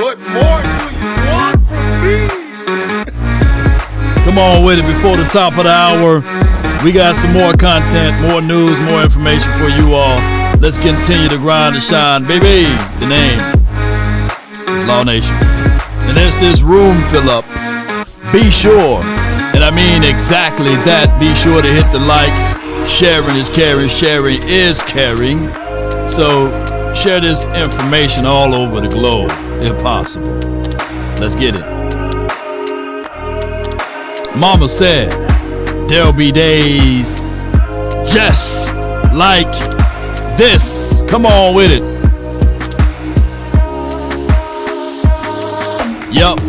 What more do you want from me? Come on with it before the top of the hour. We got some more content, more news, more information for you all. Let's continue to grind and shine. Baby, the name is Law Nation. And there's this room fill up. Be sure, and I mean exactly that, be sure to hit the like. Sharing is caring, sharing is caring. So share this information all over the globe, if possible. Let's get it. Mama said, there'll be days just like this. Come on with it. Yup.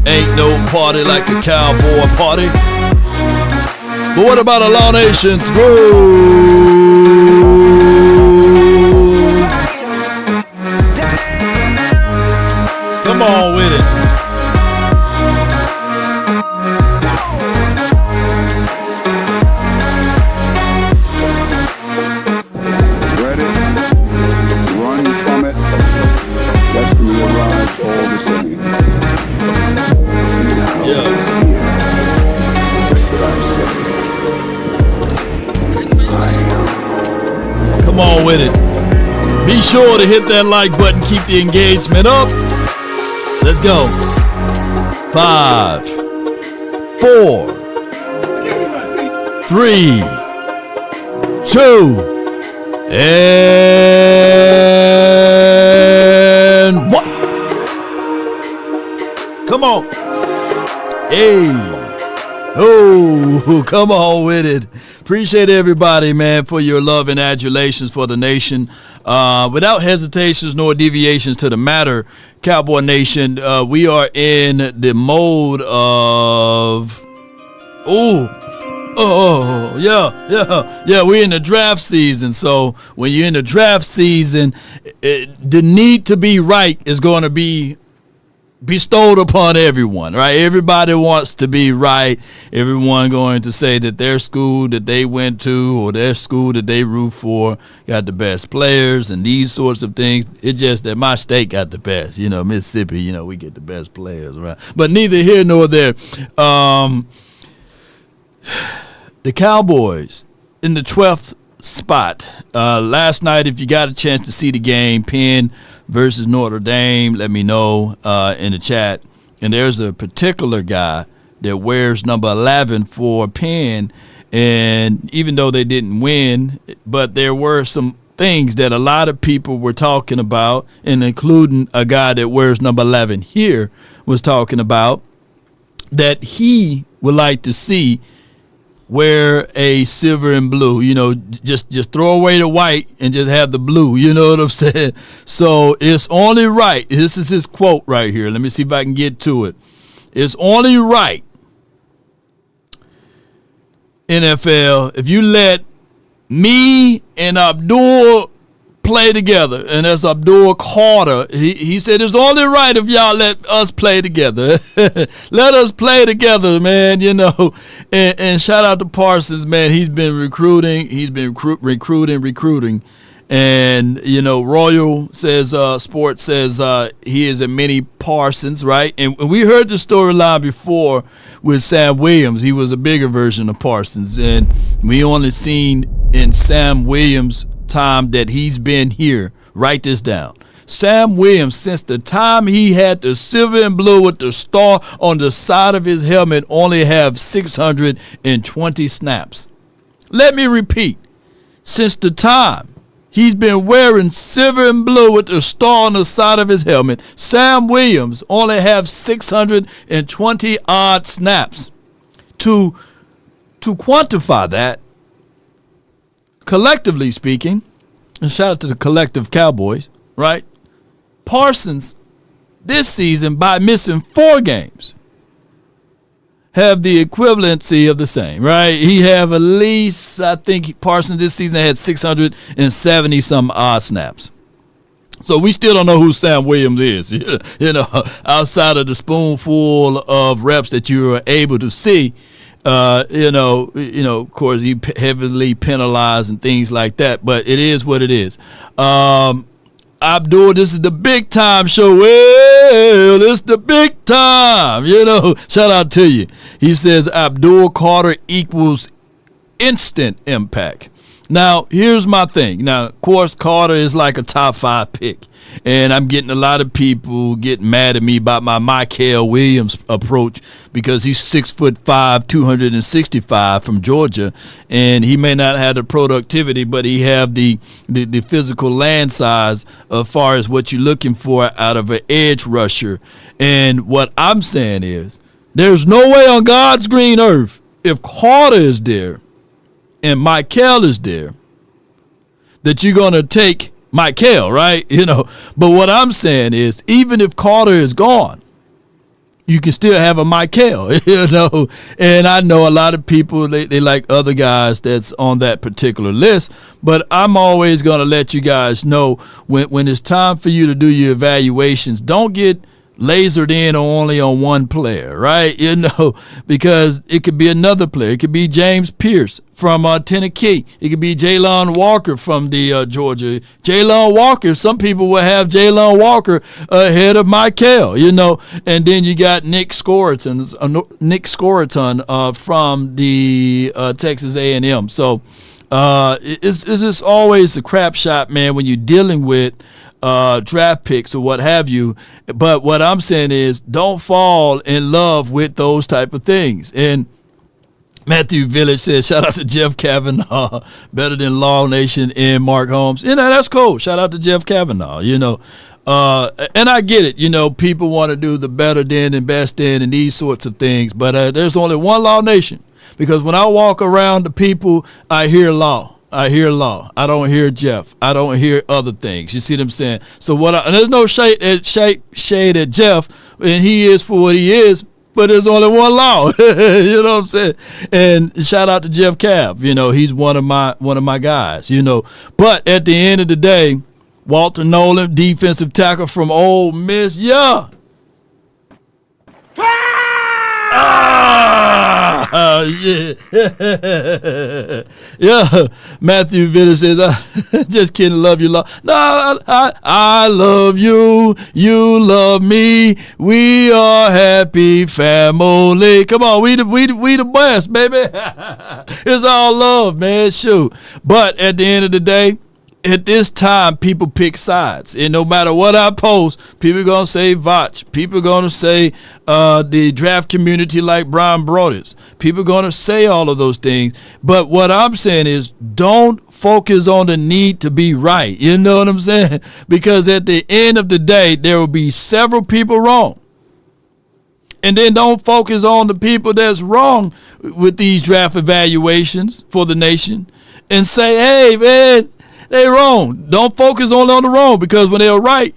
Ain't no party like a cowboy party. But what about a Law Nation's groove? Come on with it. Come on with it. Be sure to hit that like button. Keep the engagement up. Let's go. 5, 4, 3, 2, and 1. Come on. Hey. Oh, come on with it. Appreciate everybody, man, for your love and adulations for the nation. Without hesitations nor deviations to the matter, Cowboy Nation, we are in the mode of, we're in the draft season. So when you're in the draft season, the need to be right is going to be bestowed upon everyone, right? Everybody wants to be right. Everyone going to say that their school that they went to or their school that they root for got the best players and these sorts of things. It's just that my state got the best. You know, Mississippi, you know, we get the best players, right? But neither here nor there. The Cowboys in the 12th spot. Last night, if you got a chance to see the game, Penn versus Notre Dame, let me know in the chat. And there's a particular guy that wears number 11 for Penn, and even though they didn't win, but there were some things that a lot of people were talking about, and including a guy that wears number 11 here was talking about that he would like to see wear a silver and blue, you know, just throw away the white and just have the blue, you know what I'm saying? So it's only right. This is his quote right here. Let me see if I can get to it. It's only right, NFL, if you let me and Abdul play together, and that's Abdul Carter. He said it's only right if y'all let us play together. Let us play together, man, you know. And shout out to Parsons, man. He's been recruiting. He's been recruiting. And, you know, Royal says, Sports says he is a mini Parsons, right? And we heard the storyline before with Sam Williams. He was a bigger version of Parsons. And we only seen in Sam Williams' time that he's been here. Write this down. Sam Williams, since the time he had the silver and blue with the star on the side of his helmet, only have 620 snaps. Let me repeat. Since the time he's been wearing silver and blue with the star on the side of his helmet, Sam Williams only have 620 odd snaps. To quantify that, collectively speaking, and shout out to the collective Cowboys, right? Parsons, this season, by missing 4 games, have the equivalency of the same, right? He have at least, I think Parsons this season had 670 some odd snaps. So we still don't know who Sam Williams is, you know, outside of the spoonful of reps that you were able to see. You know, of course, he heavily penalized and things like that, but it is what it is. Abdul, this is the big time show. Well, it's the big time. Shout out to you. He says Abdul Carter equals instant impact. Now, here's my thing. Now, of course, Carter is like a top 5 pick. And I'm getting a lot of people getting mad at me about my Micah Williams approach because he's 6'5", 265 from Georgia, and he may not have the productivity, but he have the physical land size as far as what you're looking for out of an edge rusher. And what I'm saying is, there's no way on God's green earth, if Carter is there and Michael is there, that you're going to take Michael, right? But what I'm saying is, even if Carter is gone, you can still have a Michael, And I know a lot of people, they like other guys that's on that particular list, but I'm always going to let you guys know when it's time for you to do your evaluations, don't get lasered in only on one player, right? Because it could be another player. It could be James Pierce from Tennessee. It could be Jalen Walker from the Georgia. Jalen Walker, some people will have Jalen Walker ahead of Michael, And then you got Nick Scoreton from the Texas A&M. So it's just always a crap shot, man, when you're dealing with draft picks or what have you. But what I'm saying is, don't fall in love with those type of things. And Matthew Village says, shout out to Jeff Kavanaugh, better than Law Nation and Mark Holmes. That's cool. Shout out to Jeff Kavanaugh, and I get it. People want to do the better than and best than and these sorts of things. But there's only one Law Nation, because when I walk around the people, I hear Law. I hear Law. I don't hear Jeff. I don't hear other things. You see what I'm saying? So and there's no shade at Jeff, and he is for what he is. But there's only one Law. You know what I'm saying? And shout out to Jeff Cav. He's one of my guys. But at the end of the day, Walter Nolan, defensive tackle from Ole Miss. Yeah. Yeah. Yeah. Matthew Vitter says, just kidding, love you, Law. No, I love you. You love me. We are happy family. Come on, we the best, baby. It's all love, man. Shoot. But at the end of the day, at this time, people pick sides. And no matter what I post, people are going to say Vach. People are going to say the draft community like Brian Broders. People are going to say all of those things. But what I'm saying is, don't focus on the need to be right. You know what I'm saying? Because at the end of the day, there will be several people wrong. And then don't focus on the people that's wrong with these draft evaluations for the nation and say, hey, man, they wrong. Don't focus only on the wrong, because when they're right,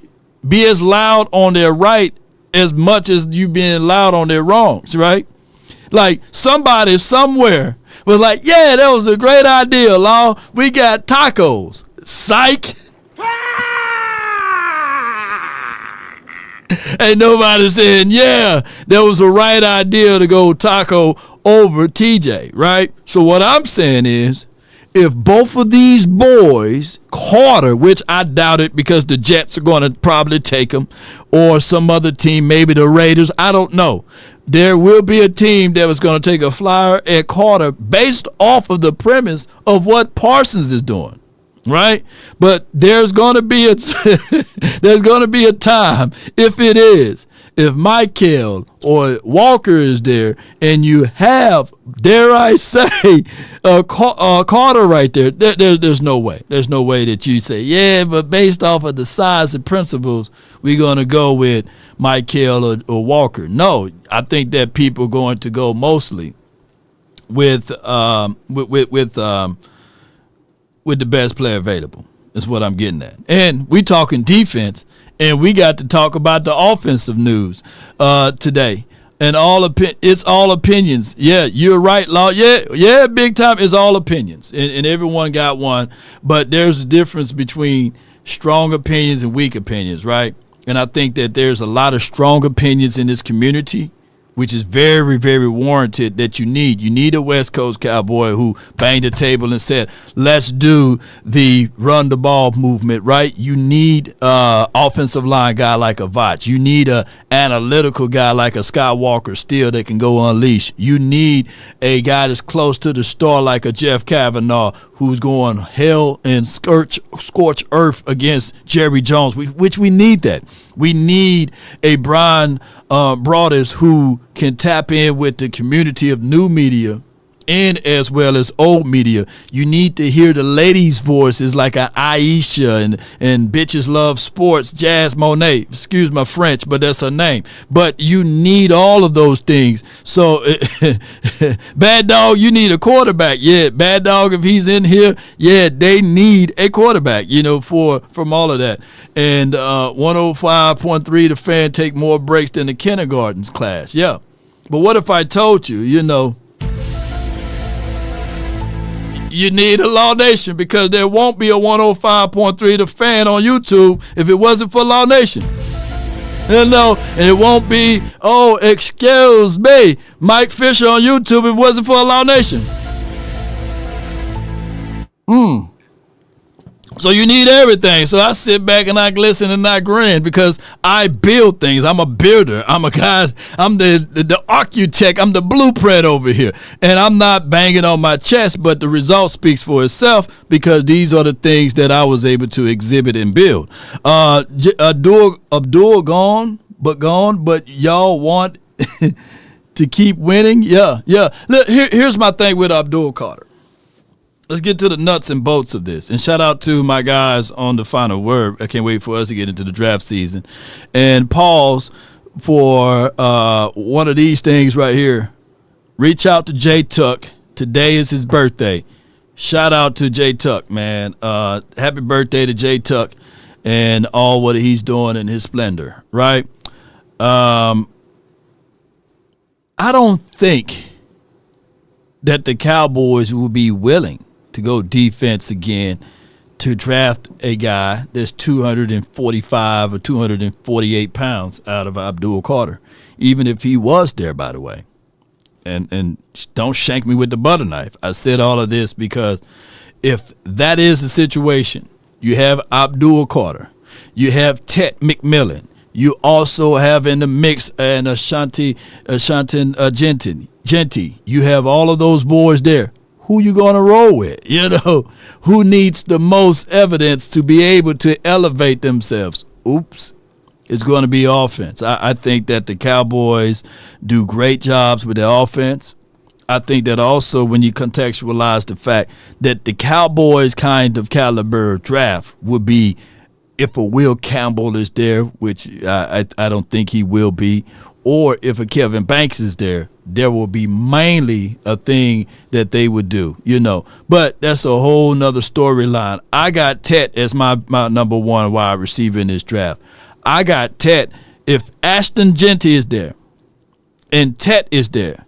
be as loud on their right as much as you being loud on their wrongs, right? Like somebody somewhere was like, yeah, that was a great idea, Law. We got tacos. Psych. Ain't nobody saying, yeah, that was a right idea to go taco over TJ, right? So what I'm saying is, if both of these boys, Carter, which I doubt it because the Jets are going to probably take him, or some other team, maybe the Raiders, I don't know. There will be a team that was going to take a flyer at Carter based off of the premise of what Parsons is doing, right? But there's going to be a time, if Michael or Walker is there, and you have, dare I say, Carter right there, there's no way. There's no way that you say, yeah, but based off of the size and principles, we're going to go with Michael or Walker. No, I think that people are going to go mostly with the best player available. Is what I'm getting at. And we talking defense, and we got to talk about the offensive news today. And it's all opinions. Yeah, you're right, Law. Yeah, big time. It's all opinions, and everyone got one. But there's a difference between strong opinions and weak opinions, right? And I think that there's a lot of strong opinions in this community which is very, very warranted that you need. You need a West Coast Cowboy who banged the table and said, let's do the run the ball movement, right? You need offensive line guy like a Vach. You need a analytical guy like a Skywalker Steele that can go unleash. You need a guy that's close to the star like a Jeff Kavanaugh who's going hell and scorch earth against Jerry Jones, which we need that. We need a Brian Broaddus who can tap in with the community of new media and as well as old media. You need to hear the ladies' voices like a Aisha and Bitches Love Sports, Jazz Monet. Excuse my French, but that's her name. But you need all of those things. So, Bad Dog, you need a quarterback. Yeah, Bad Dog, if he's in here, yeah, they need a quarterback, from all of that. And 105.3, the Fan take more breaks than the kindergarten's class. Yeah. But what if I told you, you need a Law Nation, because there won't be a 105.3 The Fan on YouTube if it wasn't for Law Nation. And it won't be, excuse me, Mike Fisher on YouTube if it wasn't for Law Nation. So you need everything. So I sit back and I glisten and I grin because I build things. I'm a builder. I'm a guy. I'm the architect. I'm the blueprint over here. And I'm not banging on my chest, but the result speaks for itself because these are the things that I was able to exhibit and build. Abdul gone, but y'all want to keep winning? Yeah. Look, here's my thing with Abdul Carter. Let's get to the nuts and bolts of this. And shout out to my guys on the Final Word. I can't wait for us to get into the draft season. And pause for one of these things right here. Reach out to Jay Tuck. Today is his birthday. Shout out to Jay Tuck, man. Happy birthday to Jay Tuck and all what he's doing in his splendor, right? I don't think that the Cowboys will be willing to go defense again to draft a guy that's 245 or 248 pounds out of Abdul Carter, even if he was there, by the way. And don't shank me with the butter knife. I said all of this because if that is the situation, you have Abdul Carter, you have Ted McMillan, you also have in the mix and Ashanti Genty. You have all of those boys there. Who you going to roll with? Who needs the most evidence to be able to elevate themselves? Oops. It's going to be offense. I think that the Cowboys do great jobs with their offense. I think that also when you contextualize the fact that the Cowboys kind of caliber draft would be if a Will Campbell is there, which I don't think he will be, or if a Kevin Banks is there will be mainly a thing that they would do, But that's a whole nother storyline. I got Tet as my number one wide receiver in this draft. I got Tet. If Ashton Genty is there and Tet is there,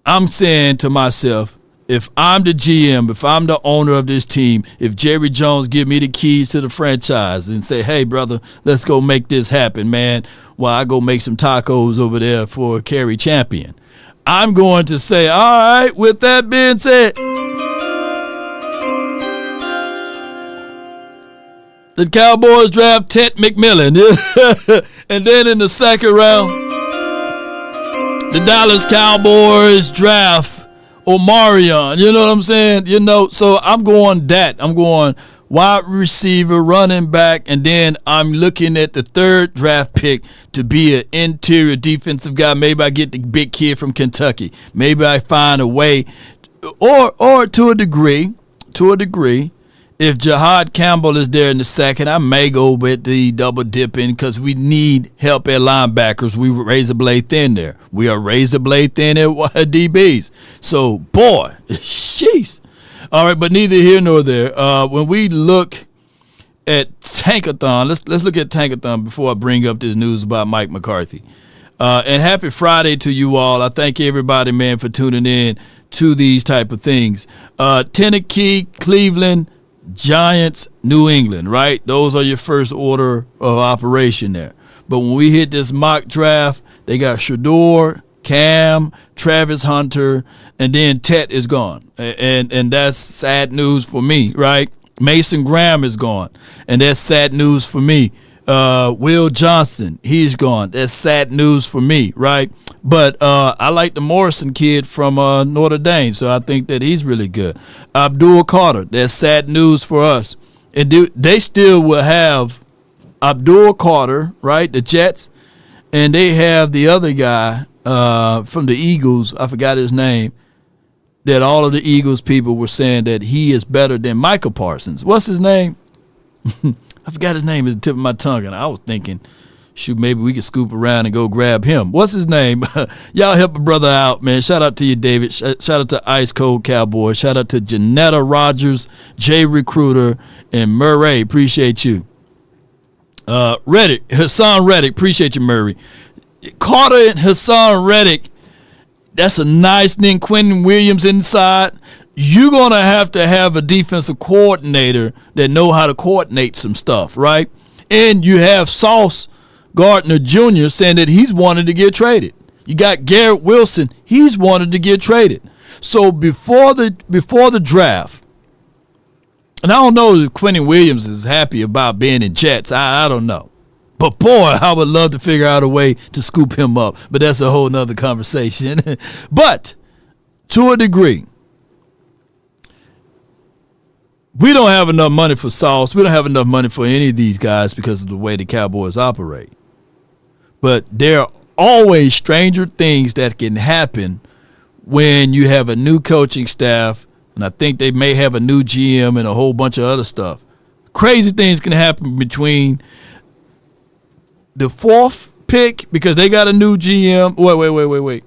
I'm saying to myself, if I'm the GM, if I'm the owner of this team, if Jerry Jones give me the keys to the franchise and say, hey, brother, let's go make this happen, man, while I go make some tacos over there for Kerry Champion, I'm going to say, all right, with that being said, the Cowboys draft Ted McMillan. And then in the second round, the Dallas Cowboys draft Omarion. You know what I'm saying? So I'm going that. I'm going wide receiver, running back, and then I'm looking at the third draft pick to be an interior defensive guy. Maybe I get the big kid from Kentucky. Maybe I find a way, or to a degree, if Jahad Campbell is there in the second, I may go with the double dipping because we need help at linebackers. We razor blade thin there. We are razor blade thin at DBs. So, boy, sheesh. All right, but neither here nor there. When we look at Tankathon, let's look at Tankathon before I bring up this news about Mike McCarthy. And happy Friday to you all. I thank everybody, man, for tuning in to these type of things. Tennessee, Cleveland, Giants, New England, right? Those are your first order of operation there. But when we hit this mock draft, they got Shador, Cam, Travis Hunter, and then Tet is gone. And that's sad news for me, right? Mason Graham is gone, and that's sad news for me. Will Johnson, he's gone. That's sad news for me, right? But I like the Morrison kid from Notre Dame, so I think that he's really good. Abdul Carter, that's sad news for us. And they still will have Abdul Carter, right, the Jets, and they have the other guy from the Eagles, I forgot his name, that all of the Eagles people were saying that he is better than Micah Parsons. What's his name? I forgot his name at the tip of my tongue, and I was thinking, shoot, maybe we could scoop around and go grab him. What's his name? Y'all help a brother out, man. Shout out to you, David. Shout out to Ice Cold Cowboy. Shout out to Janetta Rogers, Jay Recruiter, and Murray. Appreciate you. Hassan Reddick. Appreciate you, Murray. Carter and Hassan Reddick, that's a nice thing. Quentin Williams inside. You're going to have a defensive coordinator that know how to coordinate some stuff, right? And you have Sauce Gardner Jr. saying that he's wanted to get traded. You got Garrett Wilson. He's wanted to get traded. So before the draft, and I don't know if Quentin Williams is happy about being in Jets. I don't know. But, boy, I would love to figure out a way to scoop him up. But that's a whole nother conversation. But to a degree, we don't have enough money for Sauce. We don't have enough money for any of these guys because of the way the Cowboys operate. But there are always stranger things that can happen when you have a new coaching staff, and I think they may have a new GM and a whole bunch of other stuff. Crazy things can happen between the 4th pick because they got a new GM. Wait.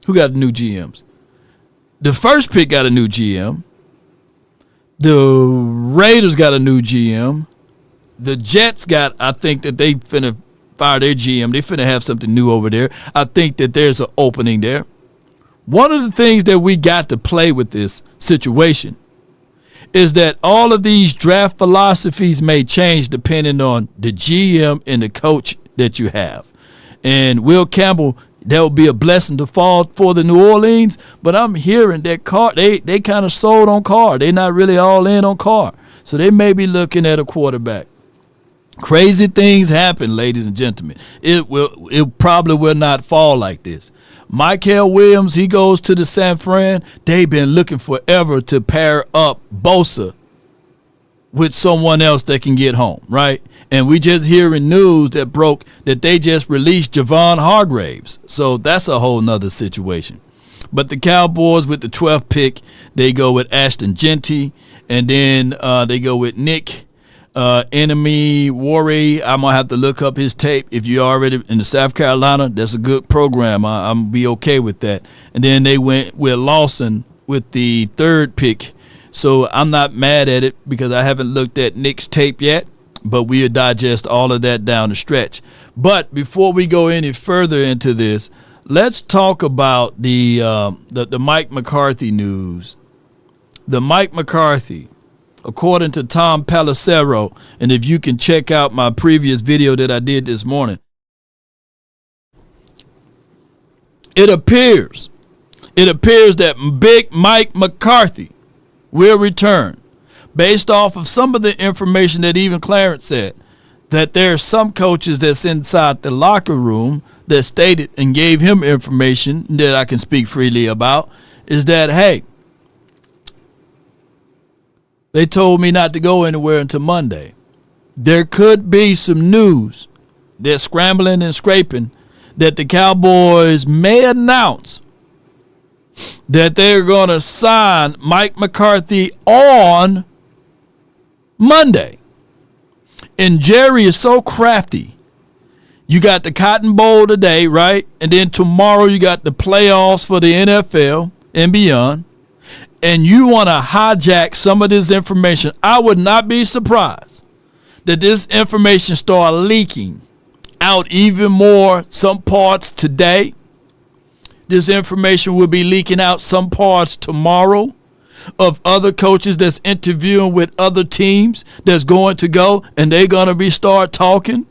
Who got new GMs? The 1st pick got a new GM. The Raiders got a new GM. The Jets I think that they finna fire their GM. They finna have something new over there. I think that there's an opening there. One of the things that we got to play with this situation is that all of these draft philosophies may change depending on the GM and the coach that you have. And Will Campbell, that would be a blessing to fall for the New Orleans, but I'm hearing that Carr, they kind of sold on Carr. They're not really all in on Carr. So they may be looking at a quarterback. Crazy things happen, ladies and gentlemen. It probably will not fall like this. Michael Williams, he goes to the San Fran. They've been looking forever to pair up Bosa with someone else that can get home, right? And we just hearing news that broke that they just released Javon Hargraves. So that's a whole nother situation. But the Cowboys with the 12th pick, they go with Ashton Genty, and then they go with Nick Enemy Worry. I'm going to have to look up his tape. If you're already in the South Carolina, that's a good program. I'm going to be okay with that. And then they went with Lawson with the 3rd pick. So I'm not mad at it because I haven't looked at Nick's tape yet, but we'll digest all of that down the stretch. But before we go any further into this, let's talk about the Mike McCarthy news. The Mike McCarthy, according to Tom Pelissero, and if you can check out my previous video that I did this morning, it appears that Big Mike McCarthy will return based off of some of the information that even Clarence said, that there are some coaches that's inside the locker room that stated and gave him information that I can speak freely about, is that, hey, they told me not to go anywhere until Monday. There could be some news. They're scrambling and scraping that the Cowboys may announce that they're going to sign Mike McCarthy on Monday. And Jerry is so crafty. You got the Cotton Bowl today, right? And then tomorrow you got the playoffs for the NFL and beyond. And you want to hijack some of this information. I would not be surprised that this information start leaking out even more, some parts today. This information will be leaking out some parts tomorrow of other coaches that's interviewing with other teams that's going to go, and they're going to start talking.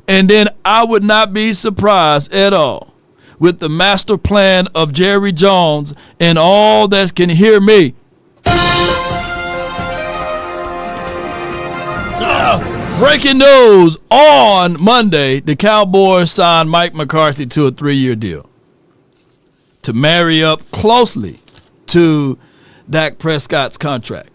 And then I would not be surprised at all with the master plan of Jerry Jones and all that can hear me. Breaking news on Monday, the Cowboys signed Mike McCarthy to a 3-year deal to marry up closely to Dak Prescott's contract.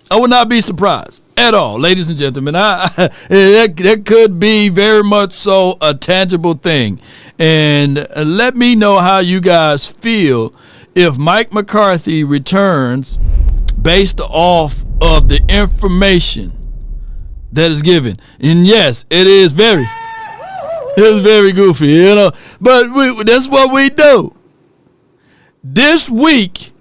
I would not be surprised at all, ladies and gentlemen. That could be very much so a tangible thing. And let me know how you guys feel if Mike McCarthy returns based off of the information that is given. And yes, it is very goofy, you know. But that's what we do. This week,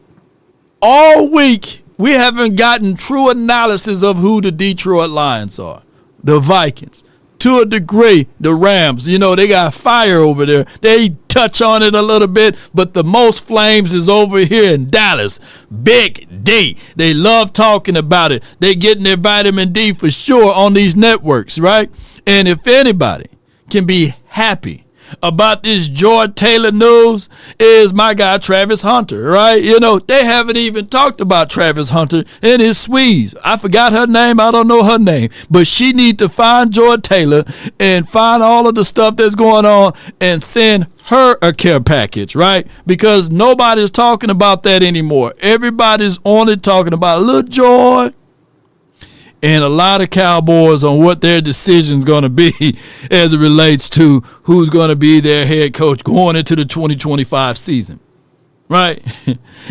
all week, we haven't gotten true analysis of who the Detroit Lions are. The Vikings. To a degree, the Rams. You know, they got fire over there. They touch on it a little bit, but the most flames is over here in Dallas. Big D. They love talking about it. They getting their vitamin D for sure on these networks, right? And if anybody can be happy about this George Taylor news, is my guy Travis Hunter, right? You know, they haven't even talked about Travis Hunter and his Swedes. I forgot her name. I don't know her name. But she need to find George Taylor and find all of the stuff that's going on and send her a care package, right? Because nobody's talking about that anymore. Everybody's only talking about little Joy and a lot of Cowboys on what their decision's going to be as it relates to who's going to be their head coach going into the 2025 season, right?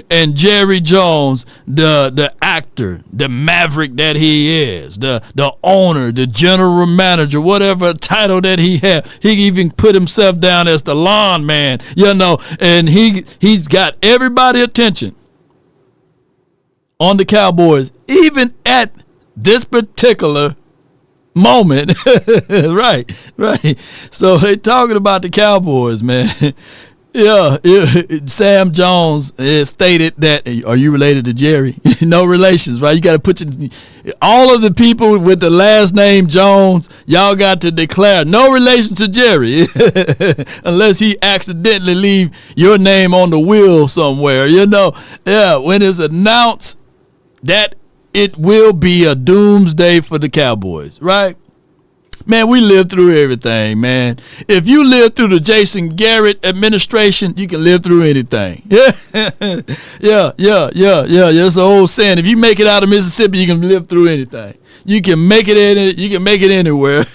And Jerry Jones, the actor, the maverick that he is, the owner, the general manager, whatever title that he had, he even put himself down as the lawn man, you know, and he's got everybody's attention on the Cowboys, even at this particular moment. right. So they talking about the Cowboys, man. yeah. Sam Jones stated that, are you related to Jerry? No relations, right? You got to put all of the people with the last name Jones, y'all got to declare no relation to Jerry unless he accidentally leave your name on the wheel somewhere, you know. Yeah, when it's announced that it will be a doomsday for the Cowboys, right? Man, we lived through everything, man. If you lived through the Jason Garrett administration, you can live through anything. Yeah. That's the old saying. If you make it out of Mississippi, you can live through anything. You can make it anywhere.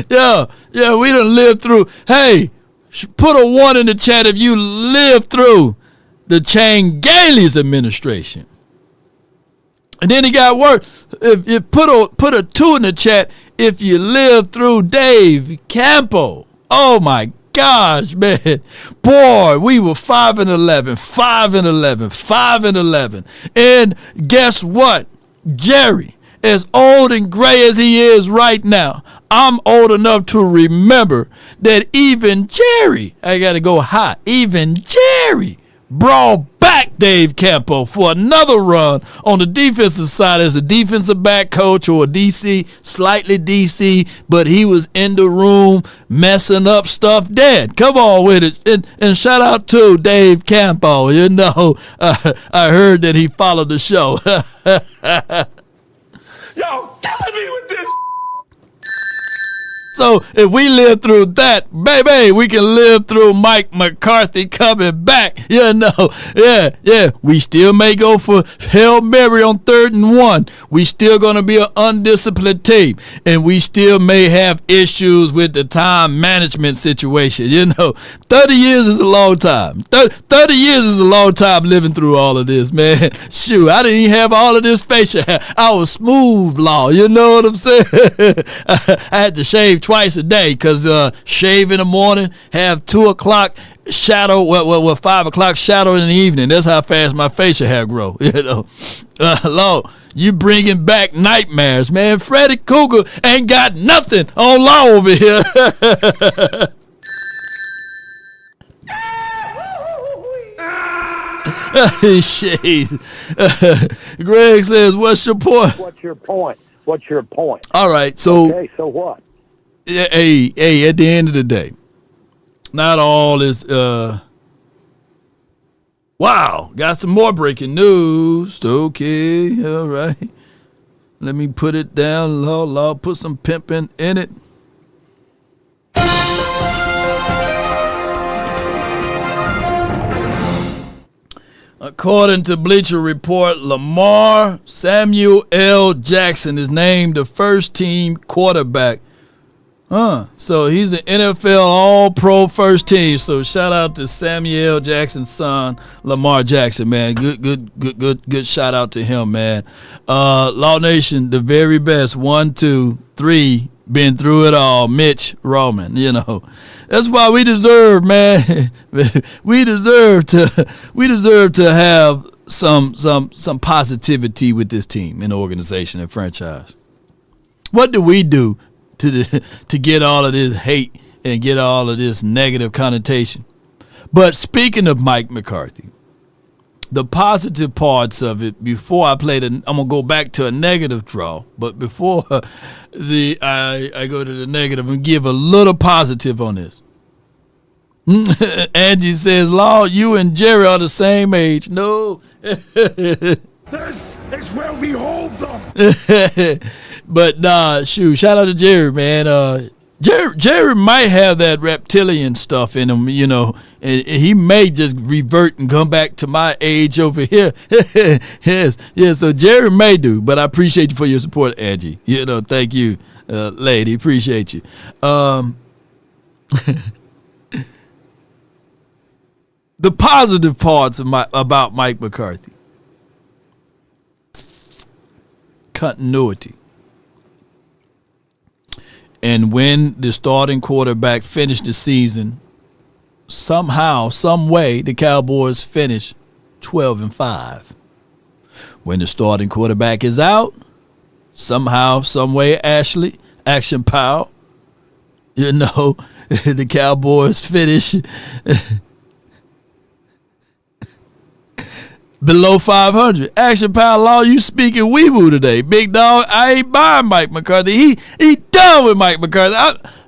Yeah, we done lived through. Hey, put a 1 in the chat if you lived through the Chang Gailey's administration. And then it got worse. If you put a 2 in the chat if you lived through Dave Campo. Oh my gosh, man. Boy, we were 5-11, 5-11, 5-11. And guess what? Jerry, as old and gray as he is right now, I'm old enough to remember that even Jerry, I got to go high, even Jerry brought back Dave Campo for another run on the defensive side as a defensive back coach or a DC, slightly DC, but he was in the room messing up stuff dead. Come on with it. And shout out to Dave Campo. You know, I heard that he followed the show. Y'all killing me with this. So if we live through that, baby, we can live through Mike McCarthy coming back. You know, yeah. We still may go for Hail Mary on 3rd and 1. We still going to be an undisciplined team. And we still may have issues with the time management situation. You know, 30 years is a long time. 30 years is a long time living through all of this, man. Shoot, I didn't even have all of this facial hair. I was smooth law. You know what I'm saying? I had to shave twice a day because shave in the morning, have 2 o'clock shadow, 5 o'clock shadow in the evening. That's how fast my facial hair grow. You know, Lord, you bringing back nightmares, man. Freddy Cougar ain't got nothing on law over here. Shit. Greg says, "What's your point?" What's your point? All right, so okay, so what? Hey, at the end of the day, not all is wow, got some more breaking news. Okay, all right. Let me put it down. Lord, put some pimping in it. According to Bleacher Report, Lamar Samuel L. Jackson is named the first team quarterback. So he's an NFL All-Pro first team. So shout out to Samuel L. Jackson's son, Lamar Jackson, man. Good shout out to him, man. Law Nation, the very best. 1, 2, 3. Been through it all. Mitch Roman, That's why we deserve, man. we deserve to have some positivity with this team and organization and franchise. What do we do to get all of this hate and get all of this negative connotation? But speaking of Mike McCarthy, the positive parts of it, before I play I'm gonna go back to a negative draw, but before I go to the negative and give a little positive on this. Angie says, Law, you and Jerry are the same age. No. This is where we hold them. But nah, shout out to Jerry, man. Jerry might have that reptilian stuff in him, and he may just revert and come back to my age over here. Yes, so Jerry may do, but I appreciate you for your support, Angie. Thank you, lady. Appreciate you. The positive parts about Mike McCarthy. Continuity. And when the starting quarterback finished the season, somehow, some way, the Cowboys finish 12-5. When the starting quarterback is out, somehow, some way, Action Powell, the Cowboys finish below 500. Action Powell, Law, you speaking weeboo today. Big dog, I ain't buying Mike McCarthy. He done with Mike McCarthy.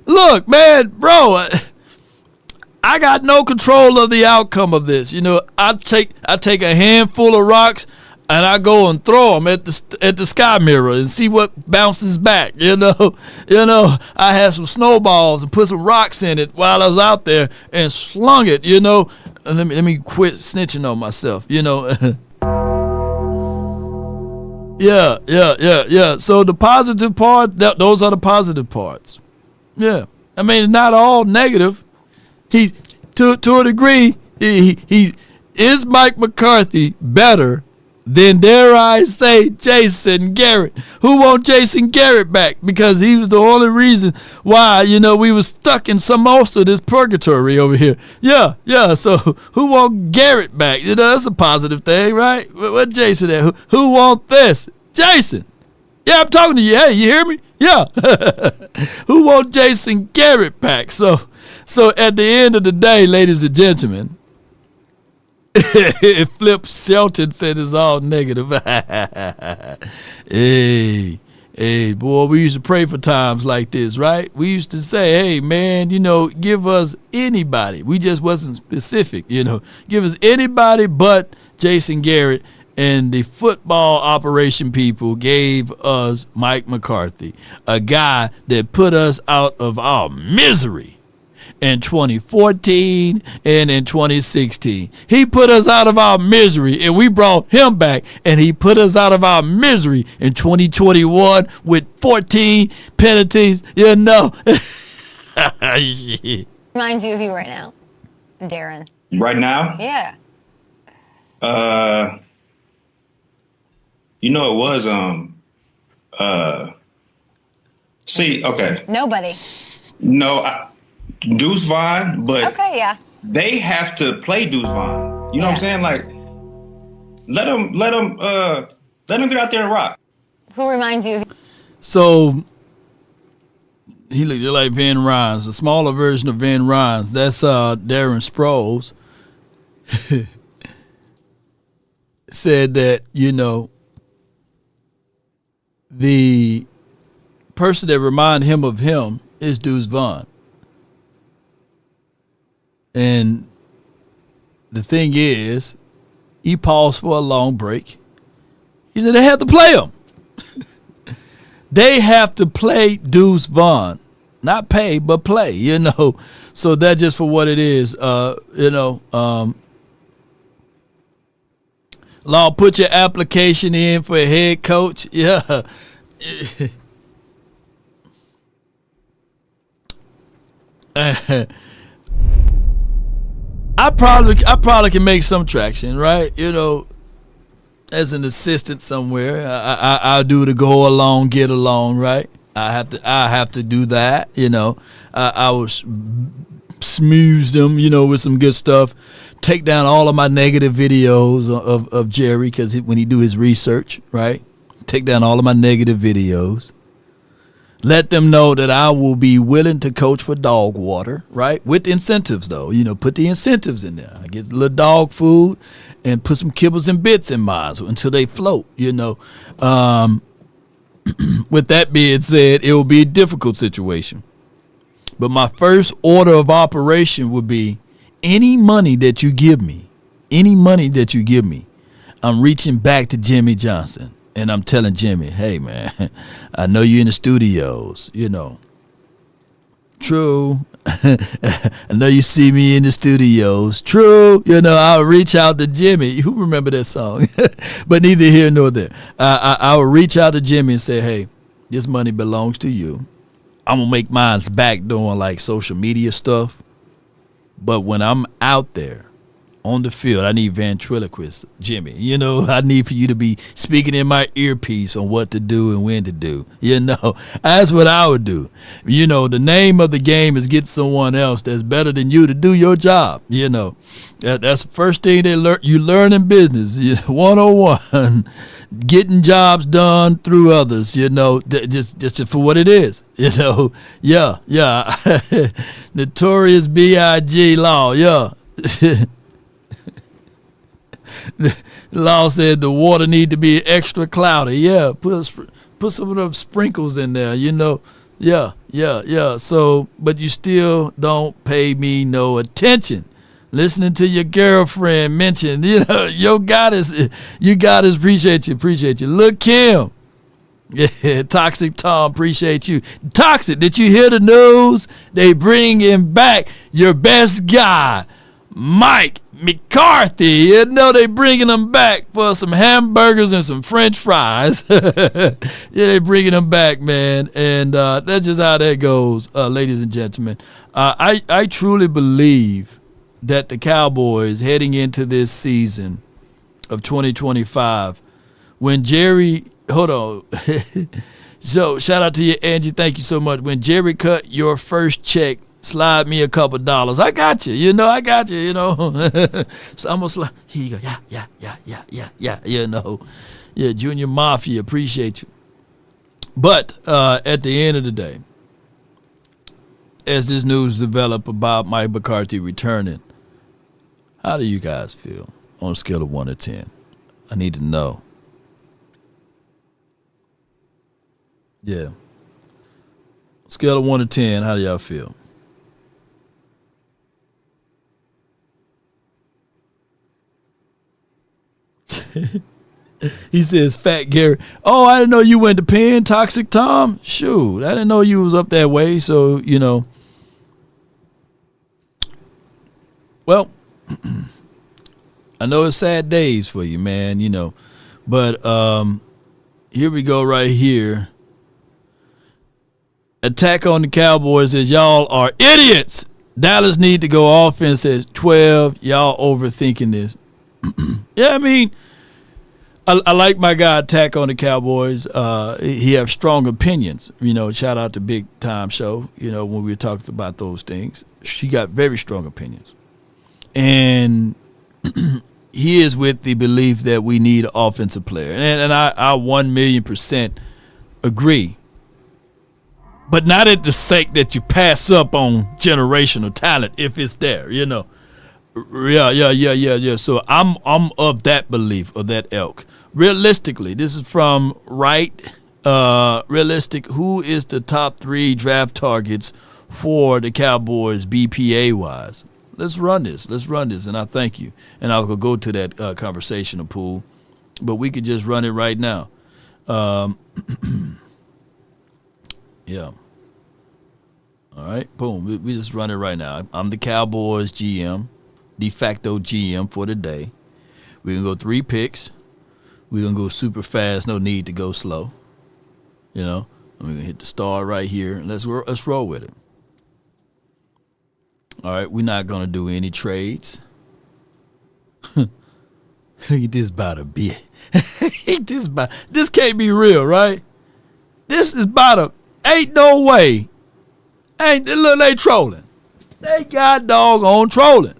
Look, man, bro, I got no control of the outcome of this. I take a handful of rocks and I go and throw them at the sky mirror and see what bounces back. I had some snowballs and put some rocks in it while I was out there and slung it. Let me quit snitching on myself. Yeah. So the positive part, those are the positive parts. Yeah. I mean, not all negative. He, to a degree, he is Mike McCarthy better than, dare I say, Jason Garrett. Who want Jason Garrett back? Because he was the only reason why, we was stuck in most of this purgatory over here. Yeah. So who want Garrett back? That's a positive thing, right? What Jason at? Who want this? Jason. Yeah, I'm talking to you. Hey, you hear me? Yeah. Who want Jason Garrett back? So at the end of the day, ladies and gentlemen, Flip Shelton said it's all negative. Hey, boy, we used to pray for times like this, right? We used to say, hey, man, give us anybody. We just wasn't specific, Give us anybody but Jason Garrett, and the football operation people gave us Mike McCarthy, a guy that put us out of our misery in 2014 and in 2016. He put us out of our misery, and we brought him back, and he put us out of our misery in 2021 with 14 penalties, Reminds you of you right now, Darren. Right now? Yeah. It was okay. Nobody. No, Deuce Vaughn, but okay, yeah. They have to play Deuce Vaughn. You know what I'm saying? Like, let them get out there and rock. Who reminds you? So he looked like Van Rhynes, a smaller version of Van Rhynes. That's Darren Sproles. Said that, the person that reminded him of him is Deuce Vaughn. And the thing is, he paused for a long break. He said they have to play him. They have to play Deuce Vaughn. Not pay, but play, you know. So that's just for what it is. Law, put your application in for a head coach. Yeah. I probably can make some traction, right? You know, as an assistant somewhere. I'll do the go along, get along, right? I have to do that, you know. I will smooth them, you know, with some good stuff. Take down all of my negative videos of Jerry, because when he do his research, right? Take down all of my negative videos. Let them know that I will be willing to coach for dog water, right? With incentives, though. You know, put the incentives in there. I get a little dog food and put some kibbles and bits in mine until they float, you know. With that being said, it will be a difficult situation. But my first order of operation would be any money that you give me, I'm reaching back to Jimmy Johnson. And I'm telling Jimmy, hey, man, I know you're in the studios, you know. True. I know you see me in the studios. True. You know, I'll reach out to Jimmy. Who remember that song? But neither here nor there. I will reach out to Jimmy and say, hey, this money belongs to you. I'm going to make mine back doing like social media stuff. But when I'm out there on the field, I need ventriloquist, Jimmy. You know, I need for you to be speaking in my earpiece on what to do and when to do. You know, that's what I would do. You know, the name of the game is get someone else that's better than you to do your job. You know, that's the first thing you learn in business. 101, getting jobs done through others. You know, just for what it is. You know, yeah. Notorious B.I.G. Law, yeah. The law said the water need to be extra cloudy. Yeah, put some of those sprinkles in there, you know. Yeah. So, but you still don't pay me no attention. Listening to your girlfriend mention, you know, you goddess, appreciate you. Look, Kim. Yeah, Toxic Tom, appreciate you. Toxic, did you hear the news? They bringing back your best guy, Mike McCarthy. You know, they bringing him back for some hamburgers and some French fries. Yeah, they bringing him back, man. And that's just how that goes, ladies and gentlemen. I truly believe that the Cowboys heading into this season of 2025, when Jerry, hold on. So shout out to you, Angie. Thank you so much. When Jerry cut your first check, slide me a couple dollars. I got you. You know. So I'm going to slide. Here you go. Yeah. You know. Yeah, Junior Mafia, appreciate you. But at the end of the day, as this news developed about Mike McCarthy returning, how do you guys feel on a scale of 1 to 10? I need to know. Yeah. Scale of 1 to 10, how do y'all feel? He says, Fat Gary. Oh, I didn't know you went to Penn, Toxic Tom. Shoot, I didn't know you was up that way. So, you know. Well, I know it's sad days for you, man, you know. But here we go right here. Attack on the Cowboys says, y'all are idiots. Dallas need to go offense says 12. Y'all overthinking this. Yeah, I mean, I like my guy Attack on the Cowboys. He has strong opinions. You know, shout out to Big Time Show, you know, when we were talking about those things. She got very strong opinions. And he is with the belief that we need an offensive player. And I 1,000,000% agree. But not at the sake that you pass up on generational talent if it's there, you know. Yeah. So I'm of that belief, of that ilk. Realistically, this is from Realistic. Who is the top 3 draft targets for the Cowboys BPA wise? Let's run this. And I thank you. And I will go to that conversational pool, but we could just run it right now. Yeah. All right, boom. We just run it right now. I'm the Cowboys GM, de facto GM for the day. We're going to go 3 picks. We're going to go super fast. No need to go slow. You know, I'm going to hit the star right here. Let's roll with it. All right, we're not going to do any trades. Look at this about a bit. This can't be real, right? This is about a, ain't no way. Look, they trolling. They got doggone trolling.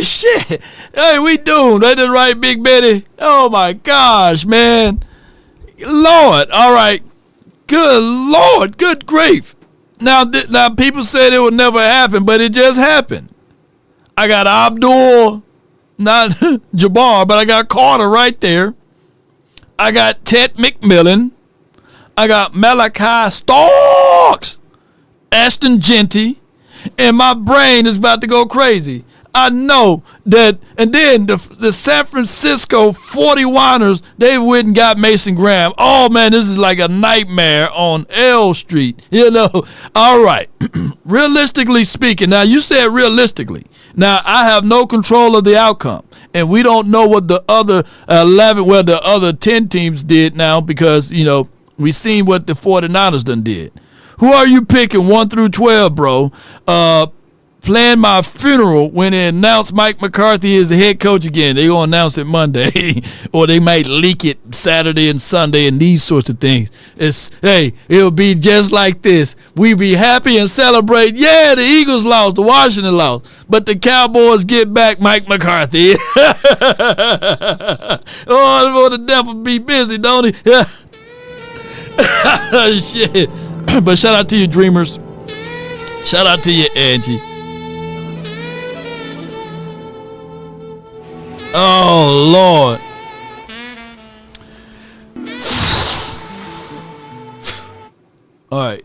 Shit. Hey, we doomed. They did right, Big Betty. Oh, my gosh, man. Lord. All right. Good Lord. Good grief. Now people said it would never happen, but it just happened. I got Abdul, not Jabbar, but I got Carter right there. I got Ted McMillan. I got Malachi Starks, Ashton Genty, and my brain is about to go crazy. I know that, and then the San Francisco 49ers, they went and got Mason Graham. Oh, man, this is like a nightmare on L Street, you know. All right, realistically speaking, now you said realistically. Now, I have no control of the outcome, and we don't know what the other 10 teams did now because, you know, we seen what the 49ers done did. Who are you picking 1 through 12, bro? Plan my funeral when they announce Mike McCarthy is the head coach again. They gonna announce it Monday, or they might leak it Saturday and Sunday, and these sorts of things. It'll be just like this. We be happy and celebrate. Yeah, the Eagles lost, the Washington lost, but the Cowboys get back Mike McCarthy. Oh, the devil be busy, don't he? Shit. But shout out to you, dreamers. Shout out to you, Angie. Oh Lord. All right.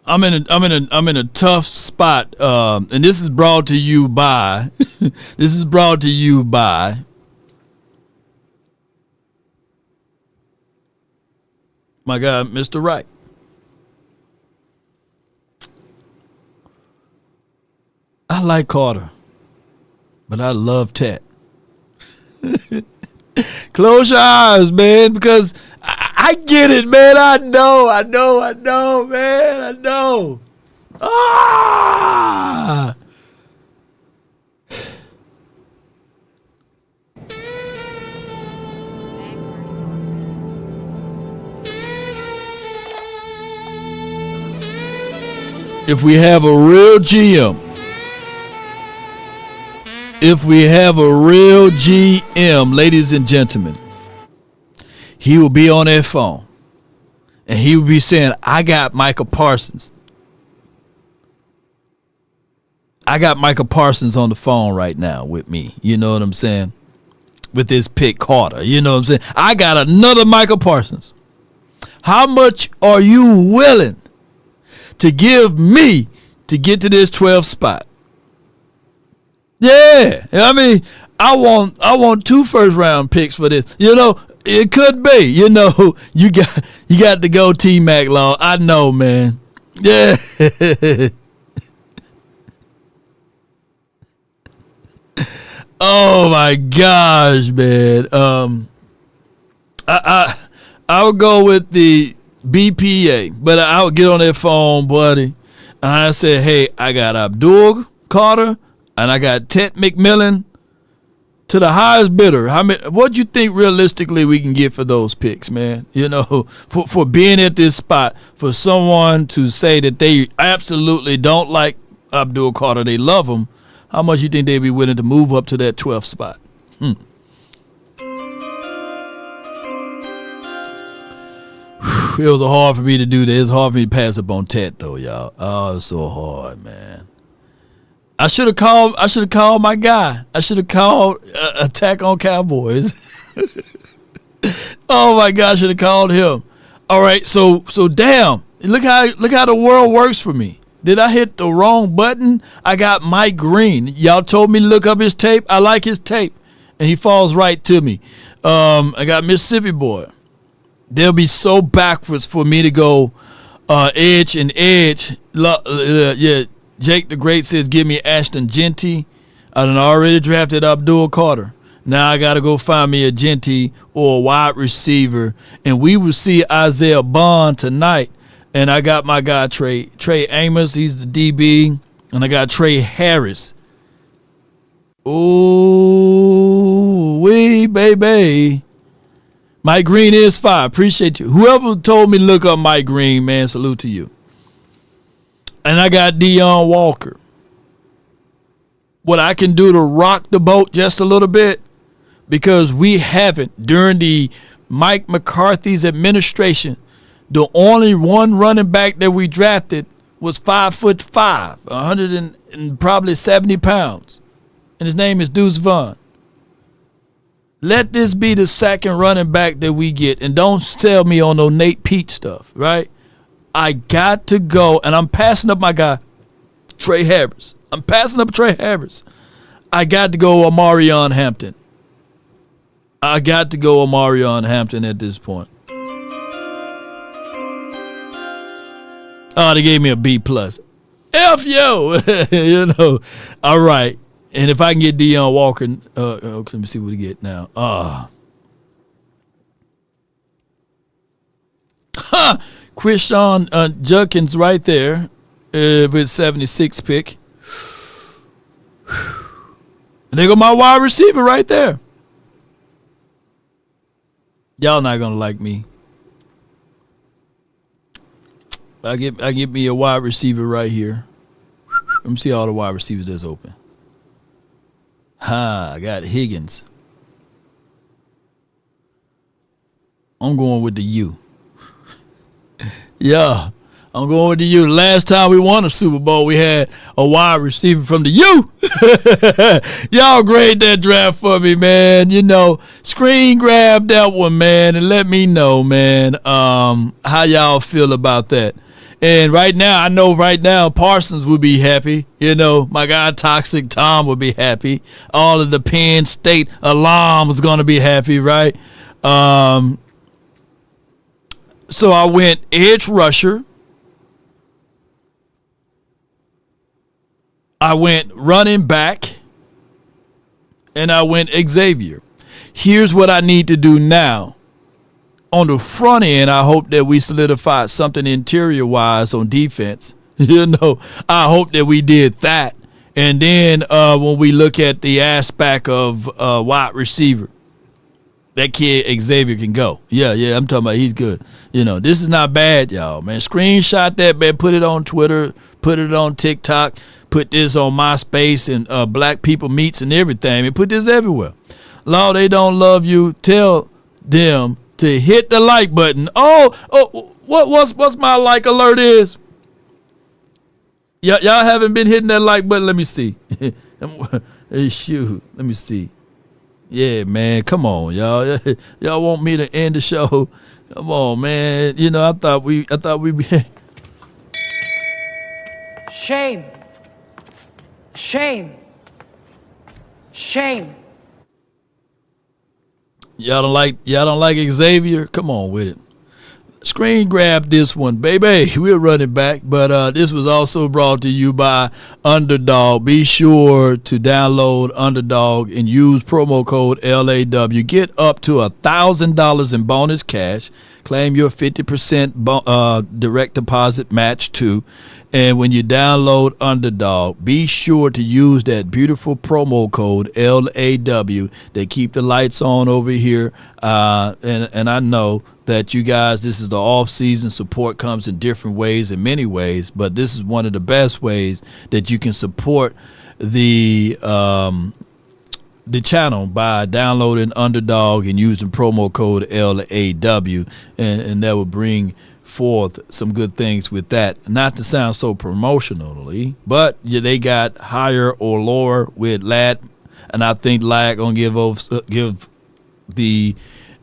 I'm in a tough spot. And this is brought to you by my guy, Mr. Wright. I like Carter, but I love Ted. Close your eyes, man, because I get it, man. I know, man. I know. Ah! If we have a real GM, ladies and gentlemen, he will be on that phone and he will be saying, I got Micah Parsons. I got Micah Parsons on the phone right now with me. You know what I'm saying? With this pick Carter. You know what I'm saying? I got another Micah Parsons. How much are you willing to give me to get to this 12th spot? Yeah, I mean, I want 2 first-round picks for this. You know, it could be. You know, you got to go T-Mac Law. I know, man. Yeah. Oh my gosh, man. I would go with the BPA, but I would get on that phone, buddy. And I said, hey, I got Abdul Carter. And I got Ted McMillan to the highest bidder. What do you think realistically we can get for those picks, man? You know, for being at this spot, for someone to say that they absolutely don't like Abdul Carter, they love him. How much you think they'd be willing to move up to that 12th spot? It was hard for me to do that. It's hard for me to pass up on Ted, though, y'all. Oh, it's so hard, man. I should have called my guy. I should have called Attack on Cowboys. Oh my God, I should have called him. All right, so damn. Look how the world works for me. Did I hit the wrong button? I got Mike Green. Y'all told me to look up his tape. I like his tape. And he falls right to me. I got Mississippi boy. They'll be so backwards for me to go edge and edge. Yeah, Jake the Great says give me Ashton Genty. I done already drafted Abdul Carter. Now I got to go find me a Genty or a wide receiver. And we will see Isaiah Bond tonight. And I got my guy Trey Amos. He's the DB. And I got Trey Harris. Ooh, wee, baby. Mike Green is fire. Appreciate you. Whoever told me to look up Mike Green, man, salute to you. And I got Deion Walker. What I can do to rock the boat just a little bit, because we haven't, during the Mike McCarthy's administration, the only one running back that we drafted was 5'5", 100 and probably 70 pounds. And his name is Deuce Vaughn. Let this be the second running back that we get. And don't sell me on no Nate Pete stuff, right? I got to go, and I'm passing up my guy, Trey Harris. I'm passing up Trey Harris. I got to go Omarion Hampton. I got to go Omarion Hampton at this point. Oh, they gave me a B+. F yo. You know. All right. And if I can get Deion Walker, let me see what he get now. Quishon Judkins right there with 76 pick. And there go my wide receiver right there. Y'all not gonna like me. I get me a wide receiver right here. Let me see all the wide receivers that's open. I got Higgins. I'm going with the U. Yeah, I'm going with the U. Last time we won a Super Bowl, we had a wide receiver from the U. Y'all grade that draft for me, man. You know, screen grab that one, man, and let me know, man, how y'all feel about that. And right now, I know right now Parsons would be happy. You know, my guy Toxic Tom would be happy. All of the Penn State alums going to be happy, right? So I went edge rusher. I went running back. And I went Xavier. Here's what I need to do now. On the front end, I hope that we solidify something interior-wise on defense. You know, I hope that we did that. And then when we look at the aspect of wide receiver, that kid Xavier can go. Yeah, I'm talking about he's good. You know, this is not bad, y'all, man. Screenshot that, man. Put it on Twitter. Put it on TikTok. Put this on MySpace and Black People Meets and everything. And put this everywhere. Lord, they don't love you. Tell them to hit the like button. What's my like alert is? Y'all haven't been hitting that like button. Let me see. Hey, shoot. Let me see. Yeah, man. Come on, y'all. Y'all want me to end the show? Come on, man. You know, I thought we Shame. Shame. Shame. Y'all don't like Xavier? Come on with it. Screen grab this one, baby. We're running back, but this was also brought to you by Underdog. Be sure to download Underdog and use promo code LAW. Get up to $1,000 in bonus cash. Claim your 50% direct deposit match too. And when you download Underdog, be sure to use that beautiful promo code LAW. They keep the lights on over here. And I know that you guys, this is the off-season. Support comes in different ways, in many ways, but this is one of the best ways that you can support the channel by downloading Underdog and using promo code LAW, and that will bring forth some good things with that. Not to sound so promotionally, but they got higher or lower with Lat, and I think Lat gonna give the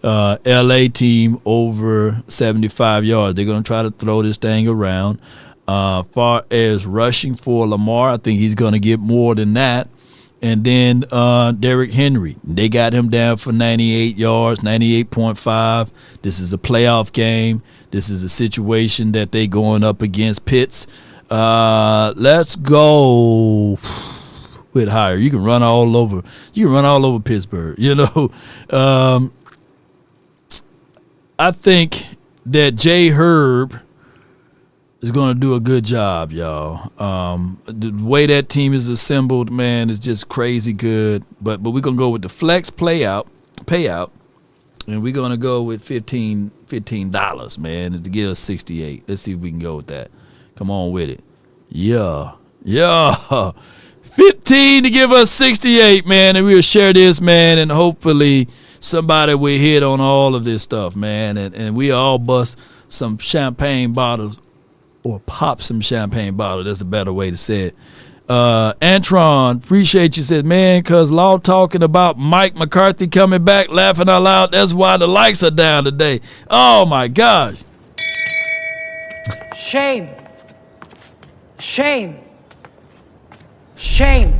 LA team over 75 yards. They're gonna try to throw this thing around. Far as rushing for Lamar, I think he's going to get more than that. And then Derrick Henry, they got him down for 98 yards, 98.5. This is a playoff game. This is a situation that they going up against Pitts. Let's go with higher. You can run all over. You can run all over Pittsburgh. You know, I think that Jay Herb is going to do a good job, y'all. The way that team is assembled, man, is just crazy good. But we're going to go with the flex payout, and we're going to go with $15, man, to give us 68. Let's see if we can go with that. Come on with it. Yeah. 15 to give us 68, man, and we'll share this, man, and hopefully somebody will hit on all of this stuff, man, and we all bust some champagne bottles or pop some champagne bottle. That's a better way to say it. Antron, appreciate you, said, man, because Law talking about Mike McCarthy coming back, laughing out loud. That's why the likes are down today. Oh, my gosh. Shame. Shame. Shame.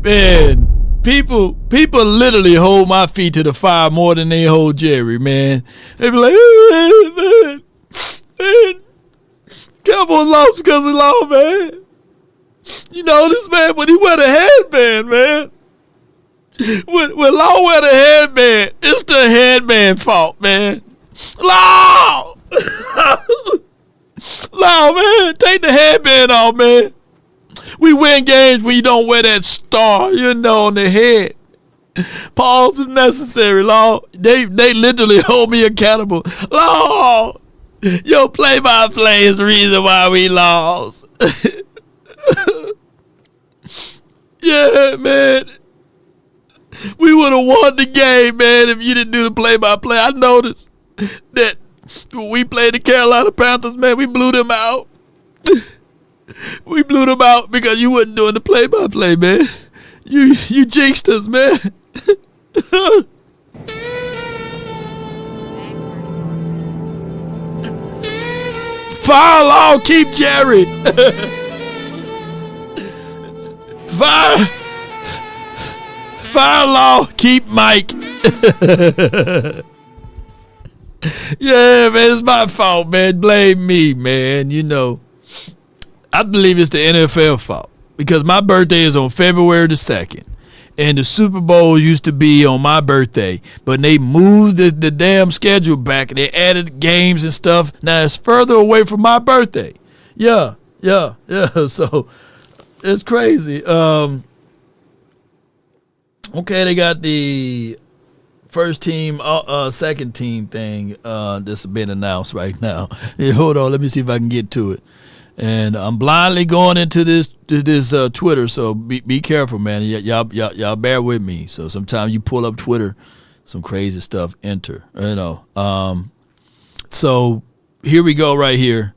Man, people literally hold my feet to the fire more than they hold Jerry, man. They be like, man. Cowboys lost because of Law, man. You know this man when he wear the headband, man. When Law wear the headband, it's the headband fault, man. Law, Law, man, take the headband off, man. We win games when you don't wear that star, you know, on the head. Pause if necessary, Law. They literally hold me accountable. Law, your play-by-play is the reason why we lost. Yeah, man. We would have won the game, man, if you didn't do the play-by-play. I noticed that when we played the Carolina Panthers, man, we blew them out. We blew them out because you wasn't doing the play-by-play, man. You jinxed us, man. Fire Law, keep Jerry. Fire Law, keep Mike. Yeah, man, it's my fault, man. Blame me, man. You know, I believe it's the NFL fault because my birthday is on February the 2nd. And the Super Bowl used to be on my birthday, but they moved the damn schedule back and they added games and stuff. Now it's further away from my birthday. Yeah. So it's crazy. Okay, they got the first team, second team thing that's been announced right now. Yeah, hold on, let me see if I can get to it. And I'm blindly going into this Twitter, so be careful, man. Y'all bear with me. So sometimes you pull up Twitter, some crazy stuff enter, you know. So here we go right here.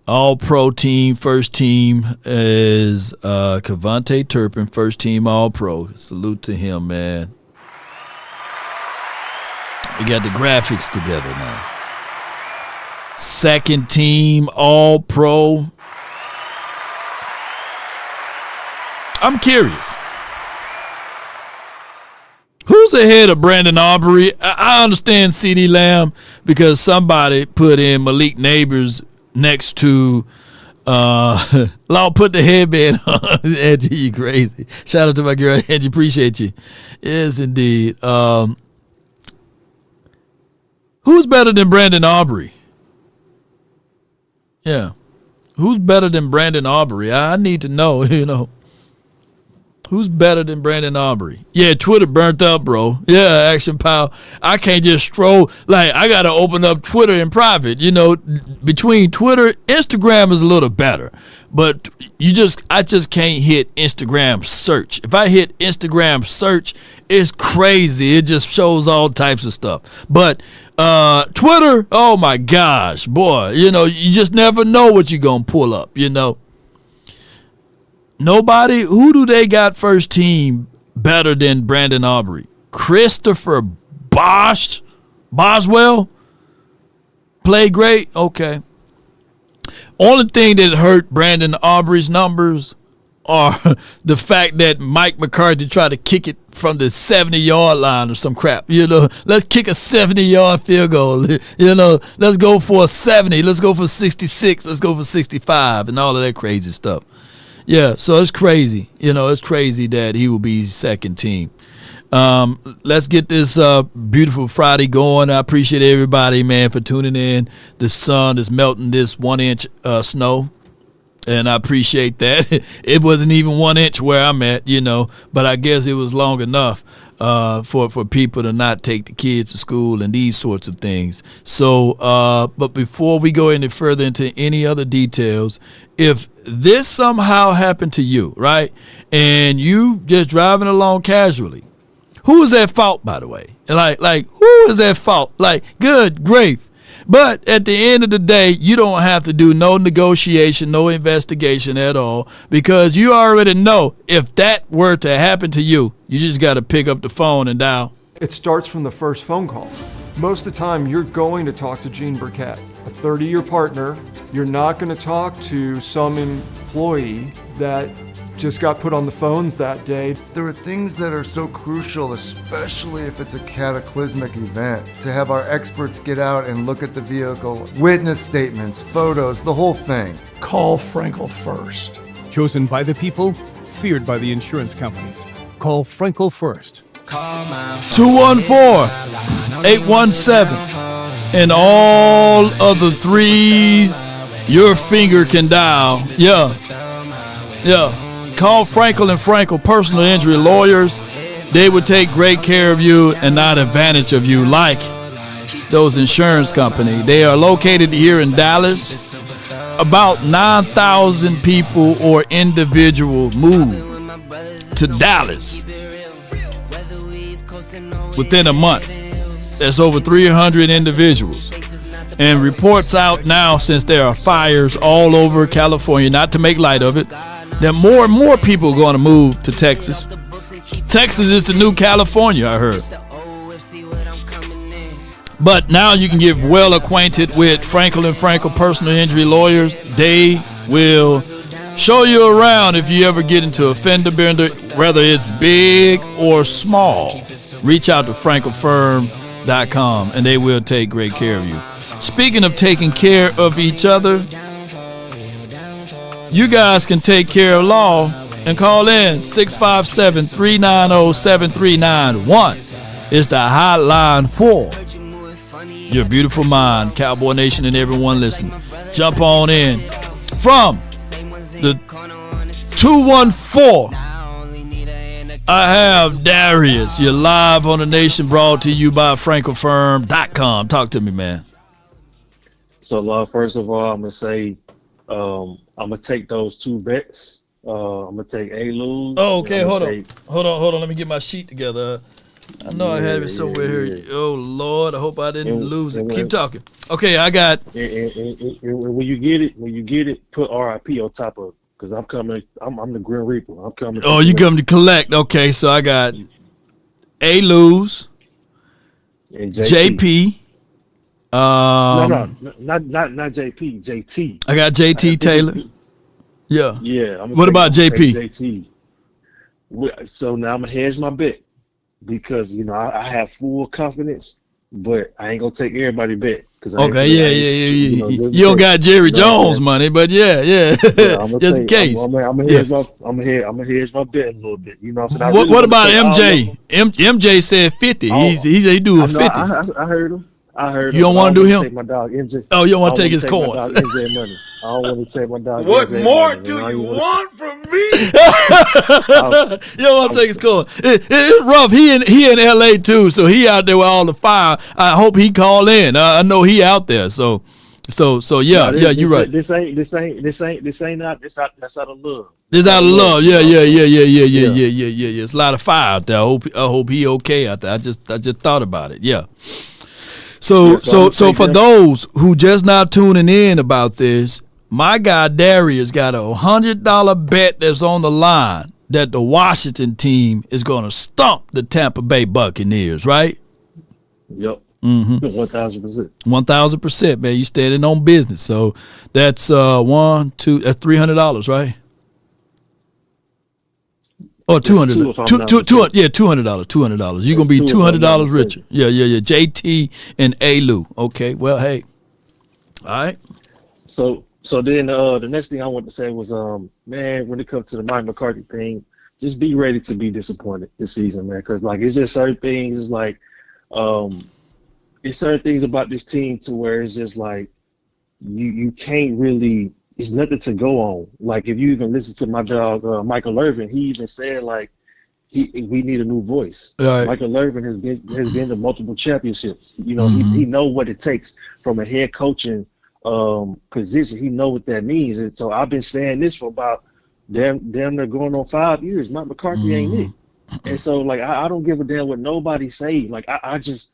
All-Pro team, first team is Kevontae Turpin, first team All-Pro. Salute to him, man. We got the graphics together now. Second team All-Pro. I'm curious. Who's ahead of Brandon Aubrey? I understand CeeDee Lamb because somebody put in Malik Neighbors next to Law, put the headband on. Angie, you crazy. Shout out to my girl Angie, appreciate you. Yes, indeed. Who's better than Brandon Aubrey? Yeah. Who's better than Brandon Aubrey? I need to know, you know. Who's better than Brandon Aubrey? Yeah, Twitter burnt up, bro. Yeah, Action Pal. I can't just stroll. Like, I got to open up Twitter in private. You know, between Twitter, Instagram is a little better. But I just can't hit Instagram search. If I hit Instagram search, it's crazy. It just shows all types of stuff. But Twitter, oh my gosh, boy. You know, you just never know what you're going to pull up, you know. Nobody. Who do they got first team better than Brandon Aubrey? Christopher Boswell? Play great? Okay. Only thing that hurt Brandon Aubrey's numbers are the fact that Mike McCarthy tried to kick it from the 70-yard line or some crap. Let's kick a 70-yard field goal. Let's go for a 70. Let's go for 66. Let's go for 65 and all of that crazy stuff. Yeah, so it's crazy. It's crazy that he will be second team. Let's get this beautiful Friday going. I appreciate everybody, man, for tuning in. The sun is melting this 1-inch snow, and I appreciate that. It wasn't even 1 inch where I'm at, but I guess it was long enough for people to not take the kids to school and these sorts of things. So, but before we go any further into any other details, if this somehow happened to you, right, and you just driving along casually, who is at fault, by the way? Like who is at fault? Like, good grief. But at the end of the day, you don't have to do no negotiation, no investigation at all, because you already know if that were to happen to you, you just got to pick up the phone and dial. It starts from the first phone call. Most of the time, you're going to talk to Gene Burkett, a 30-year partner. You're not going to talk to some employee that just got put on the phones that day. There are things that are so crucial, especially if it's a cataclysmic event, to have our experts get out and look at the vehicle, witness statements, photos, the whole thing. Call Frenkel first. Chosen by the people, feared by the insurance companies. Call Frenkel first. 214-817 and all of the threes your finger can dial. Yeah. Call Frenkel and Frenkel personal injury lawyers. They would take great care of you and not advantage of you like those insurance companies. They are located here in Dallas. About 9,000 people or individuals moved to Dallas within a month. That's over 300 individuals. And reports out now, since there are fires all over California, not to make light of it, that more and more people are going to move to Texas. Texas is the new California, I heard. But now you can get well acquainted with Frenkel and Frenkel personal injury lawyers. They will show you around if you ever get into a fender bender, whether it's big or small. Reach out to FrenkelFirm.com and they will take great care of you. Speaking of taking care of each other, you guys can take care of law and call in 657-390-7391. It's the hotline for your beautiful mind, Cowboy Nation and everyone listening. Jump on in from the 214. I have Darius. You're live on the Nation, brought to you by FrenkelFirm.com. Talk to me, man. So, first of all, I'm going to say I'm going to take those two bets. I'm going to take A-Lose. Oh, okay. Hold on. Let me get my sheet together. I know I have it somewhere here. Oh, Lord. I hope I didn't lose it. Keep talking. Okay, I got. When you get it, put RIP on top of it. Because I'm coming. I'm the Grim Reaper. I'm coming. Oh, you come to collect. Okay, so I got A-Lose, and JP. No, not JP. JT. I got JT Taylor. Yeah. Yeah. What about JP? So now I'm gonna hedge my bet because I have full confidence, but I ain't gonna take everybody bet. Okay. You don't got Jerry Jones money, but yeah. Just in case. I'm gonna hedge my bet a little bit. You know what I'm saying? What about MJ? MJ said 50. He do a 50. I heard him. You don't want to do him? Take my dog MJ. Oh, you don't want to take his coins? MJ money. I don't want to take my dog. What MJ more money, do you want from me? You don't want to take his coins. It's rough. He in LA too, so he out there with all the fire. I hope he call in. I know he out there. So yeah, you're right. This ain't that's out of love. This out of love. Yeah. It's a lot of fire out there. I hope he okay out there. I just thought about it. Yeah. So for those who just not tuning in about this, my guy Darius got a $100 bet that's on the line that the Washington team is going to stomp the Tampa Bay Buccaneers, right? Yep. 1,000%. 1,000%, man. You standing on business. So that's that's $300, right? Oh, $200. $200. $200. You're gonna be $200 richer. Yeah. JT and Alu. Okay. Well, hey. All right. So then the next thing I want to say was, man, when it comes to the Mike McCarthy thing, just be ready to be disappointed this season, man. Because like it's just certain things. It's like, it's certain things about this team to where it's just like you can't really. It's nothing to go on. Like if you even listen to my dog Michael Irvin, he even said like we need a new voice. Right. Michael Irvin has been to multiple championships. You know, he know what it takes from a head coaching position. He know what that means. And so I've been saying this for about damn they're going on 5 years. Mike McCarthy ain't it. And so like I don't give a damn what nobody say. Like I just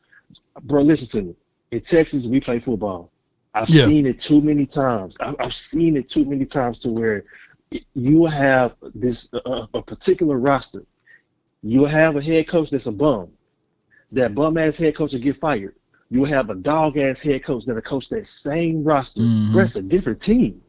bro, listen to me. In Texas we play football. I've seen it too many times. I've seen it too many times to where you have this a particular roster. You have a head coach that's a bum. That bum-ass head coach will get fired. You have a dog-ass head coach that'll coach that same roster. But it's a different team.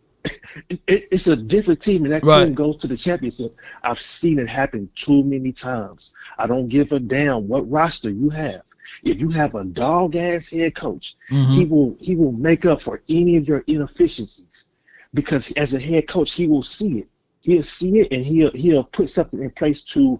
It's a different team, and that team goes to the championship. I've seen it happen too many times. I don't give a damn what roster you have. If you have a dog ass head coach, he will make up for any of your inefficiencies, because as a head coach, he will see it. He'll see it and he'll put something in place to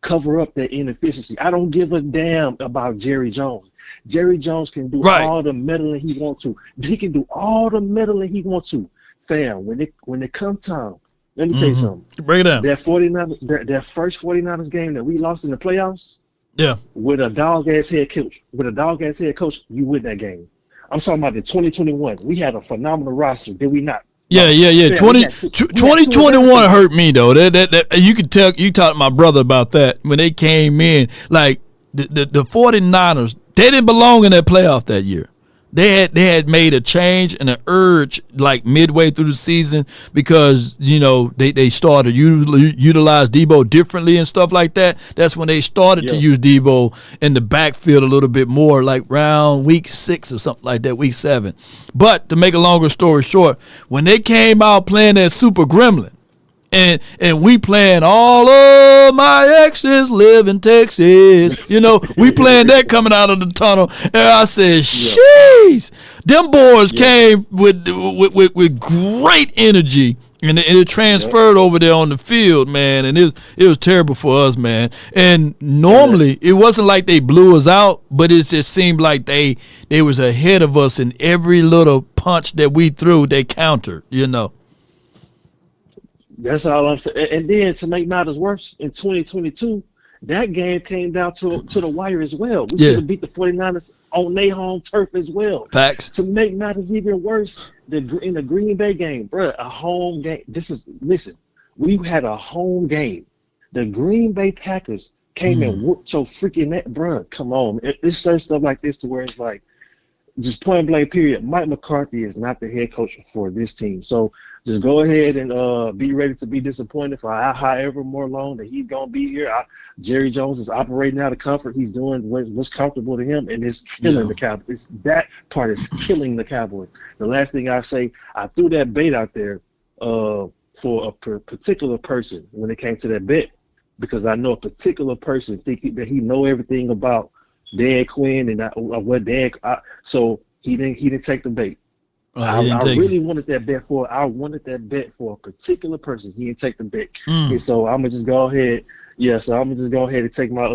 cover up that inefficiency. I don't give a damn about Jerry Jones. Jerry Jones can do all the meddling he wants to. He can do all the meddling he wants to. Fam, when it comes time, let me tell you something. Break it down. That first 49ers game that we lost in the playoffs. Yeah. With a dog ass head coach, you win that game. I'm talking about the 2021. We had a phenomenal roster, did we not? Yeah. 2021 hurt me though. That you could tell. You talked to my brother about that when they came in. Like the 49ers, they didn't belong in that playoff that year. They had made a change and an urge like midway through the season, because they started utilize Debo differently and stuff like that. That's when they started to use Debo in the backfield a little bit more, like round week 6 or something like that, week 7. But to make a longer story short, when they came out playing that Super Gremlin, and we playing all of my exes live in Texas. We playing that coming out of the tunnel. And I said, sheesh. Them boys came with great energy. And it transferred over there on the field, man. And it was terrible for us, man. And normally it wasn't like they blew us out, but it just seemed like they was ahead of us in every little punch that we threw. They countered, That's all I'm saying. And then to make matters worse, in 2022, that game came down to the wire as well. We should have beat the 49ers on their home turf as well. Facts. To make matters even worse, in the Green Bay game, bro, a home game. Listen, we had a home game. The Green Bay Packers came and whooped your freaking neck, bro. Come on. It's certain stuff like this to where it's like, just point blank period. Mike McCarthy is not the head coach for this team. So just go ahead and be ready to be disappointed for however more long that he's going to be here. Jerry Jones is operating out of comfort. He's doing what's comfortable to him, and it's killing the Cowboys. That part is killing the Cowboys. The last thing I say, I threw that bait out there for a particular person when it came to that bet, because I know a particular person thinking that he know everything about Dan Quinn and what Dan. So he didn't take the bait. I really wanted that bet for. I wanted that bet for a particular person. He didn't take the bet, and so I'm gonna just go ahead. Yeah, so I'm gonna just go ahead and take my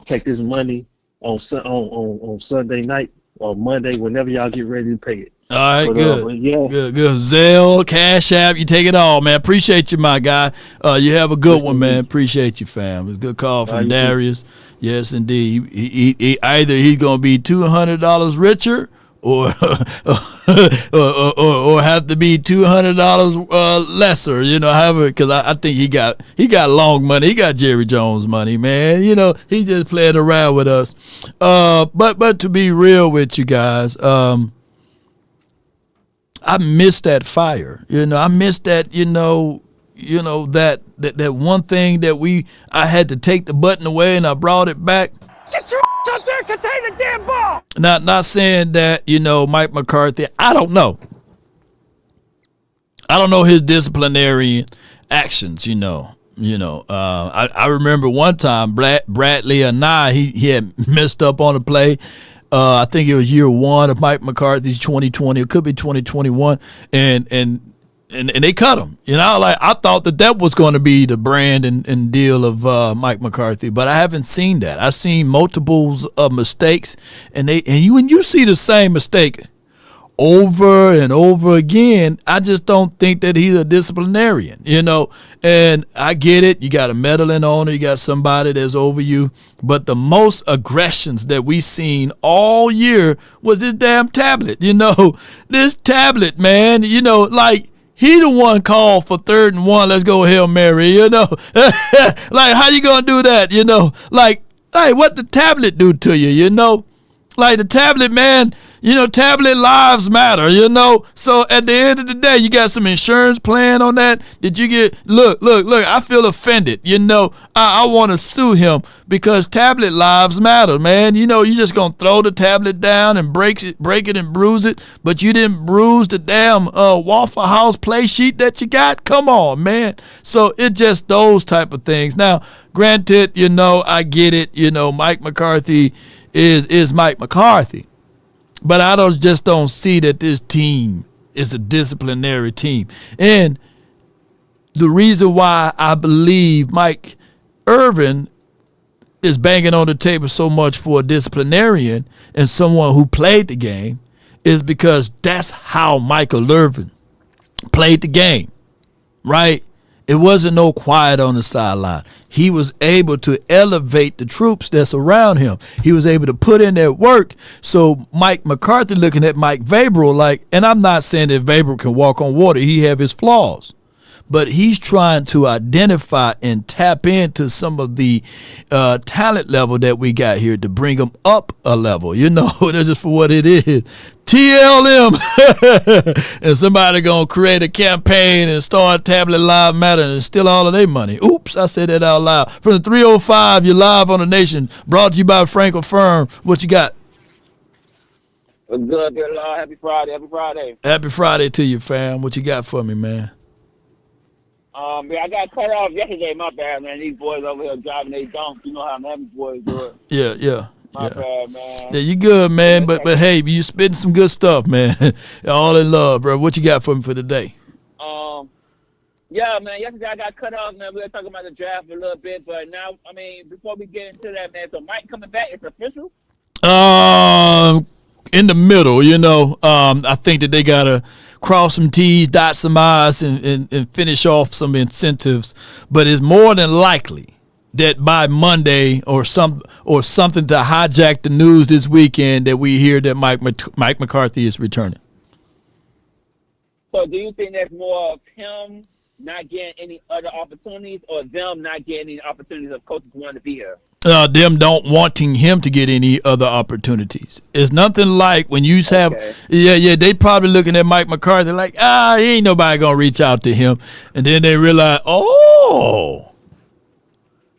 take this money on Sunday night or Monday, whenever y'all get ready to pay it. All right, good. Good. Zelle, Cash App, you take it all, man. Appreciate you, my guy. You have a good one, man. Appreciate you, fam. It's a good call from Darius. Yes, indeed. He either he's gonna be $200 richer, or have to be $200 lesser, however, because I think he got long money. He got Jerry Jones money, man. He just playing around with us. But to be real with you guys, I miss that fire. I miss that. That one thing that I had to take the button away and I brought it back. Get your up there, contain the damn ball. Not saying that, Mike McCarthy, I don't know. I don't know his disciplinary actions, I remember one time Bradley and he had messed up on a play. I think it was year one of Mike McCarthy's 2020. It could be 2021. And they cut him. I thought that was going to be the brand and deal of Mike McCarthy, but I haven't seen that. I've seen multiples of mistakes, when you see the same mistake over and over again, I just don't think that he's a disciplinarian, and I get it. You got a meddling owner, you got somebody that's over you, but the most aggressions that we seen all year was this damn tablet, this tablet, man, he the one called for 3rd and 1. Let's go Hail Mary, like how you gonna do that, hey, what the tablet do to you, like the tablet, man, tablet lives matter, So at the end of the day, you got some insurance plan on that. Did you get, look, I feel offended, I want to sue him because tablet lives matter, man. You just going to throw the tablet down and break it and bruise it, but you didn't bruise the damn Waffle House play sheet that you got? Come on, man. So it's just those type of things. Now, granted, I get it, Mike McCarthy is Mike McCarthy. But I just don't see that this team is a disciplinary team. And the reason why I believe Mike Irvin is banging on the table so much for a disciplinarian and someone who played the game is because that's how Michael Irvin played the game, right? It wasn't no quiet on the sideline. He was able to elevate the troops that's around him. He was able to put in that work. So Mike McCarthy looking at Mike Vrabel and I'm not saying that Vrabel can walk on water. He have his flaws. But he's trying to identify and tap into some of the talent level that we got here to bring them up a level. That's just for what it is. TLM. And somebody going to create a campaign and start Tablet Live Matter and steal all of their money. Oops, I said that out loud. From the 305, you're live on the Nation. Brought to you by Frenkel Firm. What you got? What's good, dear Lord? Happy Friday. Happy Friday. Happy Friday to you, fam. What you got for me, man? I got cut off yesterday. My bad, man. These boys over here driving they donks. You know how them boys do it. Yeah. My bad, man. Yeah, you good, man. But hey, you spitting some good stuff, man. All in love, bro. What you got for me for today? Yeah, man. Yesterday I got cut off, man. We were talking about the draft a little bit, but now, before we get into that, man, so Mike coming back, it's official? In the middle, I think that they gotta cross some T's, dot some I's, and finish off some incentives. But it's more than likely that by Monday or something to hijack the news this weekend that we hear that Mike McCarthy is returning. So do you think that's more of him not getting any other opportunities or them not getting any opportunities of coaches wanting to be here? Them don't wanting him to get any other opportunities. It's nothing like when you have, they probably looking at Mike McCarthy like, ain't nobody going to reach out to him. And then they realize,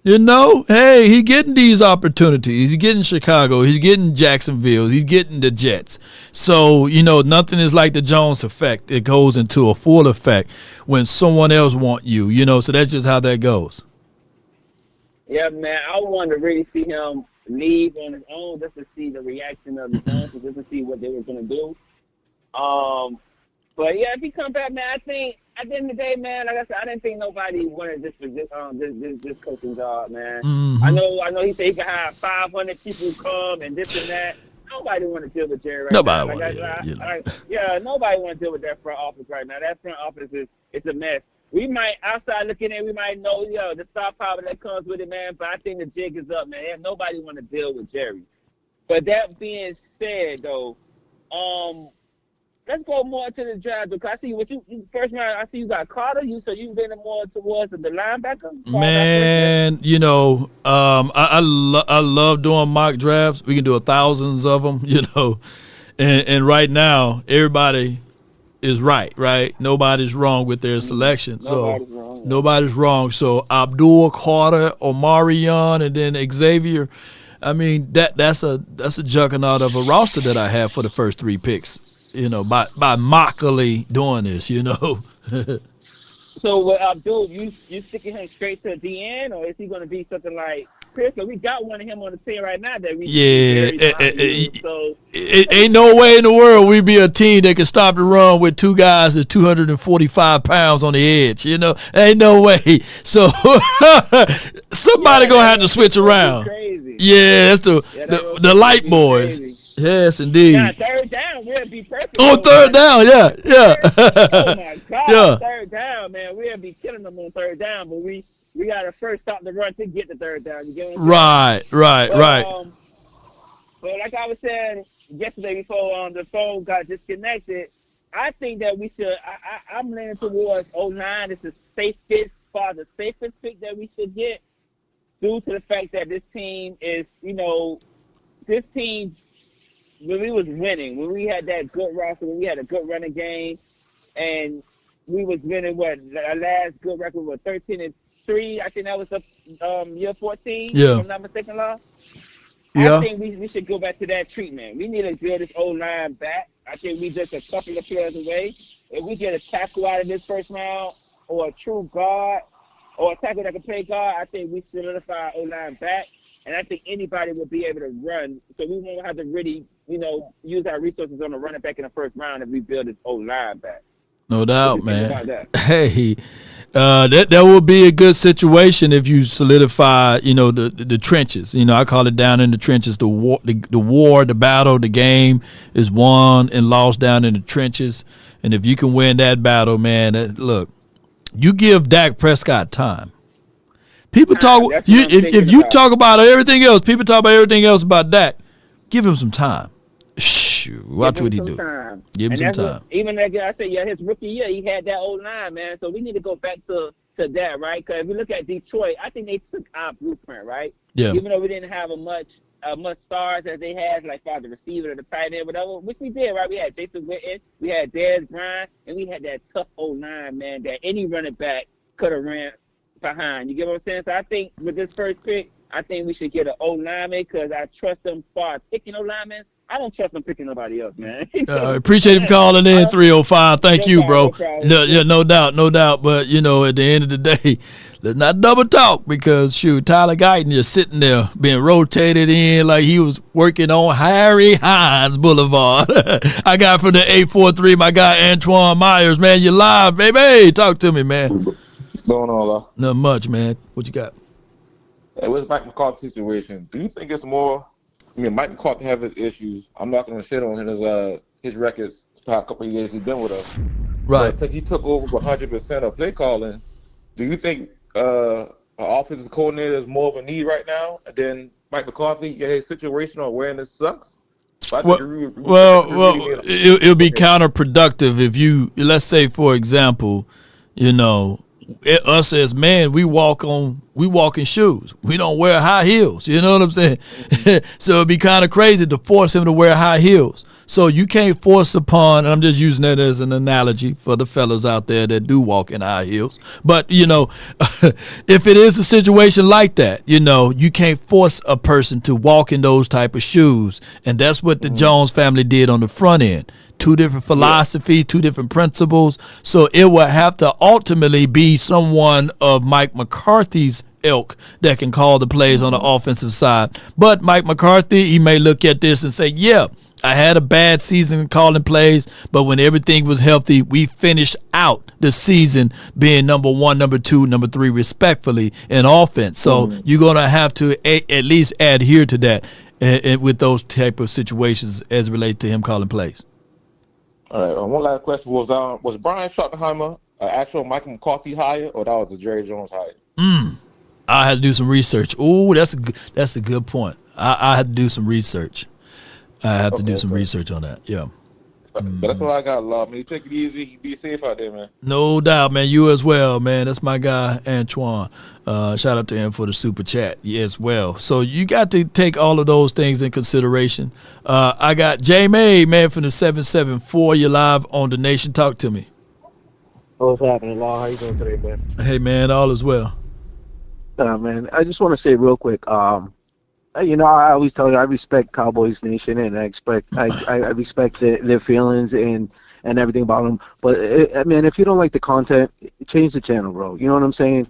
hey, he getting these opportunities. He's getting Chicago. He's getting Jacksonville. He's getting the Jets. So, nothing is like the Jones effect. It goes into a full effect when someone else want you, so that's just how that goes. Yeah, man, I want to really see him leave on his own just to see the reaction of the fans, just to see what they were going to do. But, yeah, if he come back, man, I think at the end of the day, man, like I said, I didn't think nobody wanted this coaching job, man. Mm-hmm. I know he said he could have 500 people come and this and that. Nobody want to deal with Jerry right nobody now. Nobody want to deal with that front office right now. That front office is a mess. We might, outside looking in, we might know, the star power that comes with it, man. But I think the jig is up, man. Nobody want to deal with Jerry. But that being said, though, let's go more to the draft. Because I see what you first round. I see you got Carter. So you been more towards the linebacker. Man, I love doing mock drafts. We can do thousands of them, and right now everybody is right? Nobody's wrong with their selection. Nobody's wrong. So Abdul Carter, Omarion, and then Xavier. I mean, that's a juggernaut of a roster that I have for the first 3 picks. You know, by mockily doing this. You know. So with Abdul, you sticking him straight to the end, or is he going to be something like Chris? We got one of him on the team right now that we so it ain't no way in the world we be a team that can stop the run with 2 guys that's 245 pounds on the edge. You know, ain't no way. So somebody gonna have to switch around. Yeah, that's the light boys. Crazy. Yes, indeed. Now, third down, we'll be perfect. Oh, third down, yeah. Oh my God, yeah. Third down, man. We'll be killing them on third down, but we gotta first stop the run to get the third down. You get what I'm saying? Right. But like I was saying yesterday before the phone got disconnected, I think that we should. I'm leaning towards 09. It's the safest pick that we should get, due to the fact that this team is, this team. When we was winning, when we had that good roster, when we had a good running game, and we was winning, our last good record was 13-3. I think that was year 14. Yeah. If I'm not mistaken, Law. Yeah. I think we should go back to that treatment. We need to build this O-line back. I think we just a couple of players away. If we get a tackle out of this first round, or a true guard, or a tackle that can play guard, I think we solidify our O-line back. And I think anybody will be able to run. So we won't have to really, use our resources on the running back in the first round if we build this O-line back. No doubt, man. Hey, that would be a good situation if you solidify, the trenches. I call it down in the trenches. The war, the battle, the game is won and lost down in the trenches. And if you can win that battle, man, look, you give Dak Prescott time. People talk. If you talk about everything else, people talk about everything else about Dak. Give him some time. Shoot, watch what he do. Give him some time. Even like I said, his rookie year, he had that O-line, man. So we need to go back to that, right? Because if we look at Detroit, I think they took our blueprint, right? Yeah. Even though we didn't have much stars as they had, like the receiver or the tight end, whatever, which we did, right? We had Jason Witten, we had Dez Bryant, and we had that tough O-line, man, that any running back could have ran behind. You get what I'm saying? So I think with this first pick, I think we should get an O-lineman because I trust them far picking O-linemen. I don't trust them picking nobody else, man. Appreciate you calling in, 305. Thank you, bro. No doubt. But, at the end of the day, let's not double talk because, Tyler Guyton is sitting there being rotated in like he was working on Harry Hines Boulevard. I got from the 843, my guy Antoine Myers. Man, you live, baby. Talk to me, man. What's going on, Law? Not much, man. What you got? Hey, what's Mike McCarthy's situation? Do you think it's more? Mike McCarthy have his issues. I'm not going to shit on his records the past couple of years he's been with us. Right. But since he took over 100% of play calling, do you think an offensive coordinator is more of a need right now than Mike McCarthy? His situational awareness sucks. It'll be counterproductive if you, let's say, for example, us as men, we walk in shoes. We don't wear high heels. You know what I'm saying? So it'd be kind of crazy to force him to wear high heels. So you can't force upon, and I'm just using that as an analogy for the fellas out there that do walk in high heels. But, if it is a situation like that, you can't force a person to walk in those type of shoes. And that's what the Jones family did on the front end. 2 different philosophies, 2 different principles. So it will have to ultimately be someone of Mike McCarthy's ilk that can call the plays on the offensive side. But Mike McCarthy, he may look at this and say, yeah, I had a bad season calling plays, but when everything was healthy, we finished out the season being number 1, number 2, number 3, respectfully in offense. So you're going to have to at least adhere to that with those type of situations as it relates to him calling plays. All right. One last question was Brian Schottenheimer an actual Michael McCarthy hire, or that was a Jerry Jones hire? I had to do some research. Ooh, that's a good point. I had to do some research. I have to do some research on that. Yeah. But that's what I got, love. You take it easy. Be safe out there, man. No doubt, man. You as well, man. That's my guy, Antoine. Shout out to him for the super chat as well. So you got to take all of those things in consideration. I got J May, man, from the 774. You're live on The Nation. Talk to me. What's happening, Law? How you doing today, man? Hey, man. All is well. Man, I just want to say real quick, You know, I always tell you I respect Cowboys Nation, and I respect their feelings and everything about them. But I mean, if you don't like the content, change the channel, bro. You know what I'm saying?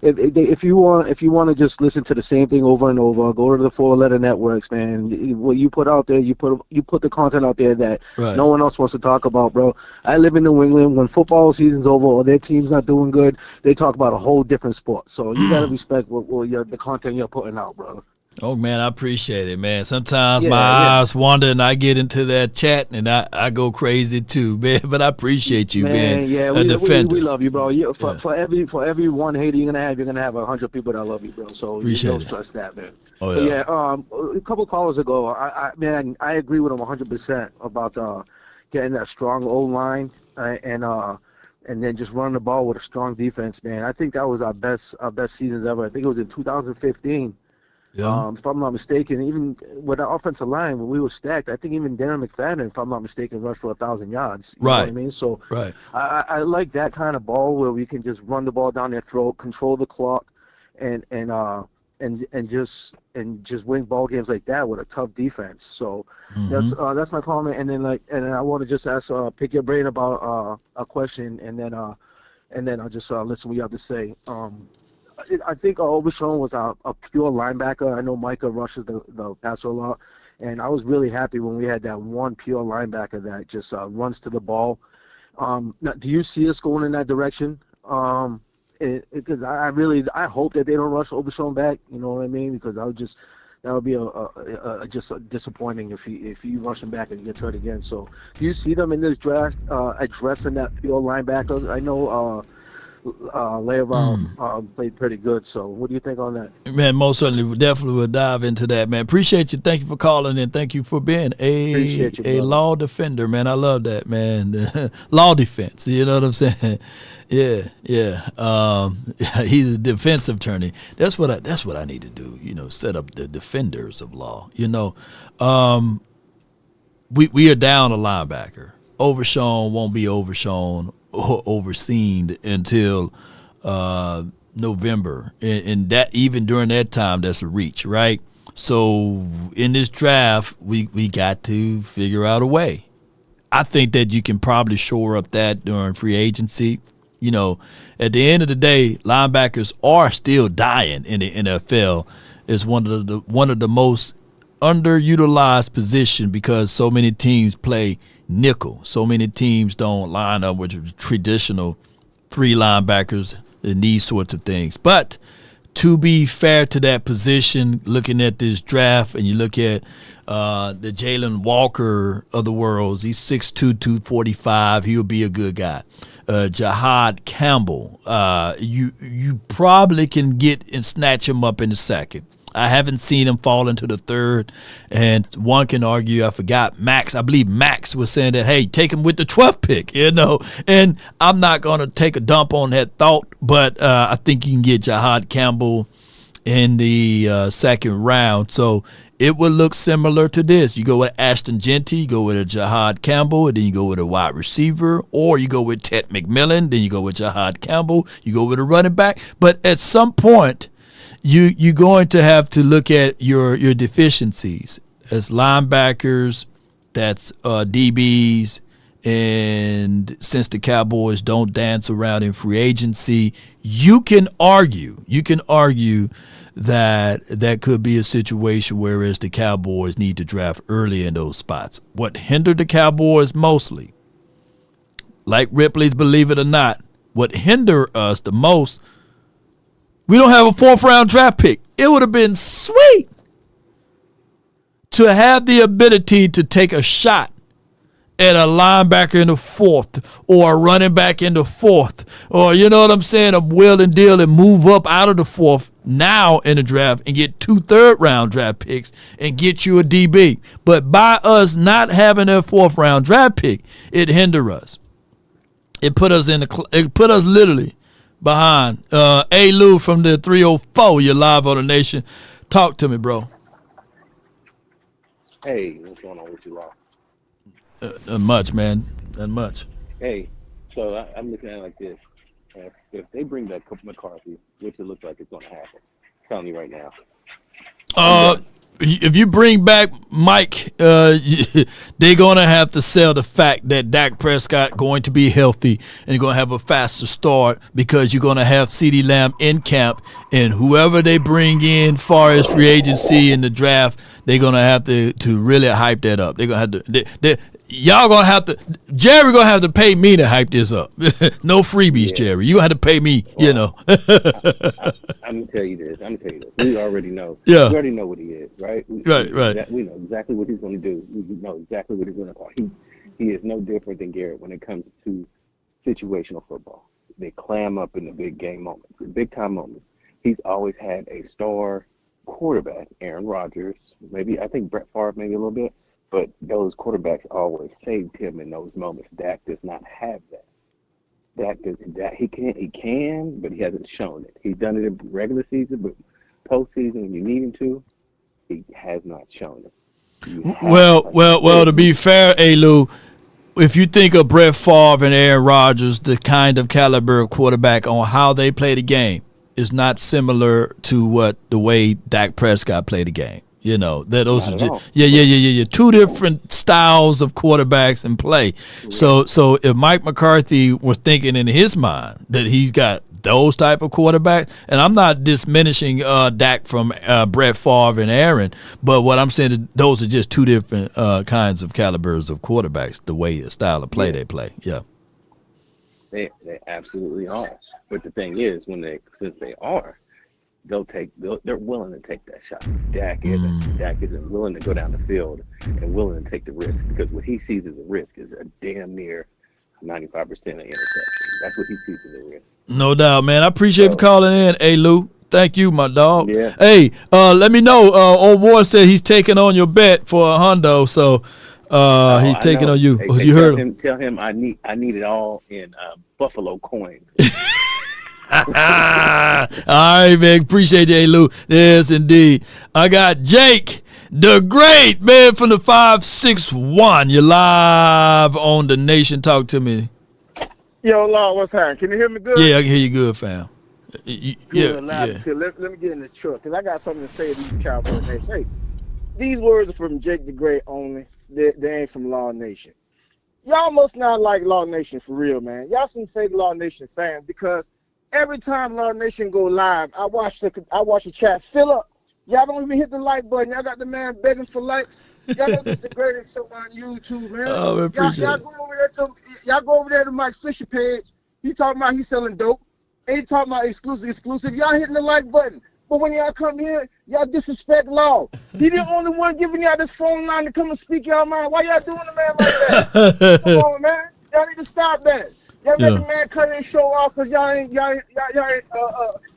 If you want to just listen to the same thing over and over, go to the 4-letter networks, man. What you put out there, you put the content out there that no one else wants to talk about, bro. I live in New England. When football season's over or their team's not doing good, they talk about a whole different sport. So you gotta respect the content you're putting out, brother. Oh, man, I appreciate it, man. Sometimes my eyes wander and I get into that chat and I go crazy too, man. But I appreciate you, man. A defender. We love you, bro. For every one hater you're gonna have 100 people that love you, bro. So you don't stress that, man. Oh, yeah. But a couple callers ago, I agree with him 100% about getting that strong O line and then just running the ball with a strong defense, man. I think that was our best seasons ever. I think it was in 2015. Yeah. If I'm not mistaken, even with the offensive line, when we were stacked, I think even Darren McFadden, if I'm not mistaken, rushed for 1,000 yards. You know what I mean? So I like that kind of ball where we can just run the ball down their throat, control the clock, and just win ball games like that with a tough defense. So that's my comment. And then I want to just ask, pick your brain about a question, and then I'll just listen what you have to say. I think Overshown was a pure linebacker. I know Micah rushes the passer a lot, and I was really happy when we had that one pure linebacker that just runs to the ball. Now, do you see us going in that direction? Because I hope that they don't rush Overshown back. You know what I mean? Because that would be just disappointing if you rush him back and he gets hurt again. So do you see them in this draft addressing that pure linebacker? I know. Le'Veon played pretty good. So what do you think on that? Man, most certainly, we definitely will dive into that, man. Appreciate you. Thank you for calling and thank you for being a law defender, man. I love that, man. Law defense, you know what I'm saying? Yeah. He's a defensive attorney. That's what I need to do, you know, set up the defenders of law. You know, we are down a linebacker. Overshown won't be overshown or overseen until November, and that even during that time, that's a reach, right? So in this draft, we got to figure out a way. I think that you can probably shore up that during free agency. You know, at the end of the day, linebackers are still dying in the NFL. It's one of the most underutilized position because so many teams play nickel. So many teams don't line up with traditional 3 linebackers and these sorts of things. But to be fair to that position, looking at this draft, and you look at the Jalen Walker of the world, he's 6'2", 245. He'll be a good guy. Jahad Campbell, you probably can get and snatch him up in the second. I haven't seen him fall into the third, and one can argue, I forgot Max. I believe Max was saying that, hey, take him with the 12th pick, you know. And I'm not going to take a dump on that thought, but I think you can get Jahad Campbell in the second round. So it will look similar to this. You go with Ashton Genty, you go with a Jahad Campbell, and then you go with a wide receiver, or you go with Ted McMillan, then you go with Jahad Campbell, you go with a running back. But at some point, you're going to have to look at your deficiencies as linebackers, that's DBs, and since the Cowboys don't dance around in free agency, you can argue that could be a situation whereas the Cowboys need to draft early in those spots. What hindered the Cowboys mostly, like Ripley's Believe It or Not, what hindered us the most, we don't have a 4th-round draft pick. It would have been sweet to have the ability to take a shot at a linebacker in the 4th or a running back in the 4th, or, you know what I'm saying, a will and deal and move up out of the 4th now in the draft and get 2 third-round draft picks and get you a DB. But by us not having a 4th-round draft pick, it hindered us. It put us literally behind. A. Lou from the 304, you're live on the Nation. Talk to me, bro. Hey, what's going on with you, Law? Not much, man. Not much. Hey, so I'm looking at it like this. If they bring back McCarthy, which it looks like it's going to happen, I'm telling you right now. if you bring back Mike, they're going to have to sell the fact that Dak Prescott going to be healthy and going to have a faster start because you're going to have CeeDee Lamb in camp, and whoever they bring in far as free agency in the draft, they're going to have to really hype that up. They're going to have to y'all going to have to – Jerry going to have to pay me to hype this up. No freebies, Jerry. You have to pay me, I'm going to tell you this. We already know. Yeah. We already know what he is, right? Right. We know exactly what he's going to do. We know exactly what he's going to call. He is no different than Garrett when it comes to situational football. They clam up in the big game moments, the big-time moments. He's always had a star quarterback, Aaron Rodgers, maybe I think Brett Favre maybe a little bit. But those quarterbacks always saved him in those moments. Dak does not have that. He can, but he hasn't shown it. He's done it in regular season, but postseason when you need him to, he has not shown it. Well. To be fair, Lou, if you think of Brett Favre and Aaron Rodgers, the kind of caliber of quarterback on how they play the game is not similar to the way Dak Prescott played the game. You know, those are just, two different styles of quarterbacks in play. So if Mike McCarthy was thinking in his mind that he's got those type of quarterbacks, and I'm not diminishing Dak from Brett Favre and Aaron, but what I'm saying is those are just two different kinds of calibers of quarterbacks, the way style of play they play. Yeah. They absolutely are. But the thing is, since they are, they're willing to take that shot. Dak isn't willing to go down the field and willing to take the risk, because what he sees as a risk is a damn near 95% of interception. That's what he sees as a risk. No doubt, man. I appreciate you calling in. Hey, Lou. Thank you, my dog. Yeah. Hey, let me know. Old boy said he's taking on your bet for a hundo, so he's taking on you. Hey, you heard him. Tell him I need it all in Buffalo coins. All right, man. Appreciate you, Lou. Yes, indeed. I got Jake, the great man from the 561. You're live on the Nation. Talk to me. Yo, Lord, what's happening? Can you hear me good? Yeah, I can hear you good, fam. Let me get in the truck, because I got something to say to these Cowboy Nation. Hey, these words are from Jake the Great only. They ain't from Law Nation. Y'all must not like Law Nation for real, man. Y'all some fake Law Nation fans, because every time Law Nation go live, I watch the chat fill up. Y'all don't even hit the like button. Y'all got the man begging for likes. Y'all know this is the greatest show on YouTube, man. Oh, I appreciate y'all go over there to Mike Fisher page. He talking about he's selling dope. And he talking about exclusive. Y'all hitting the like button. But when y'all come here, y'all disrespect Law. He the only one giving y'all this phone line to come and speak y'all mind. Why y'all doing the man like that? Come on, man. Y'all need to stop that. Y'all make the man cut and show off because y'all ain't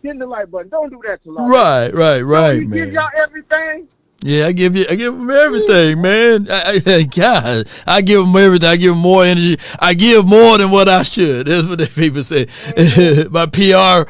hitting the like button. Don't do that to Law. Right, man. He give y'all everything. Yeah, I give him everything, man. God, I give him everything. I give him more energy. I give more than what I should. That's what the people say. my PR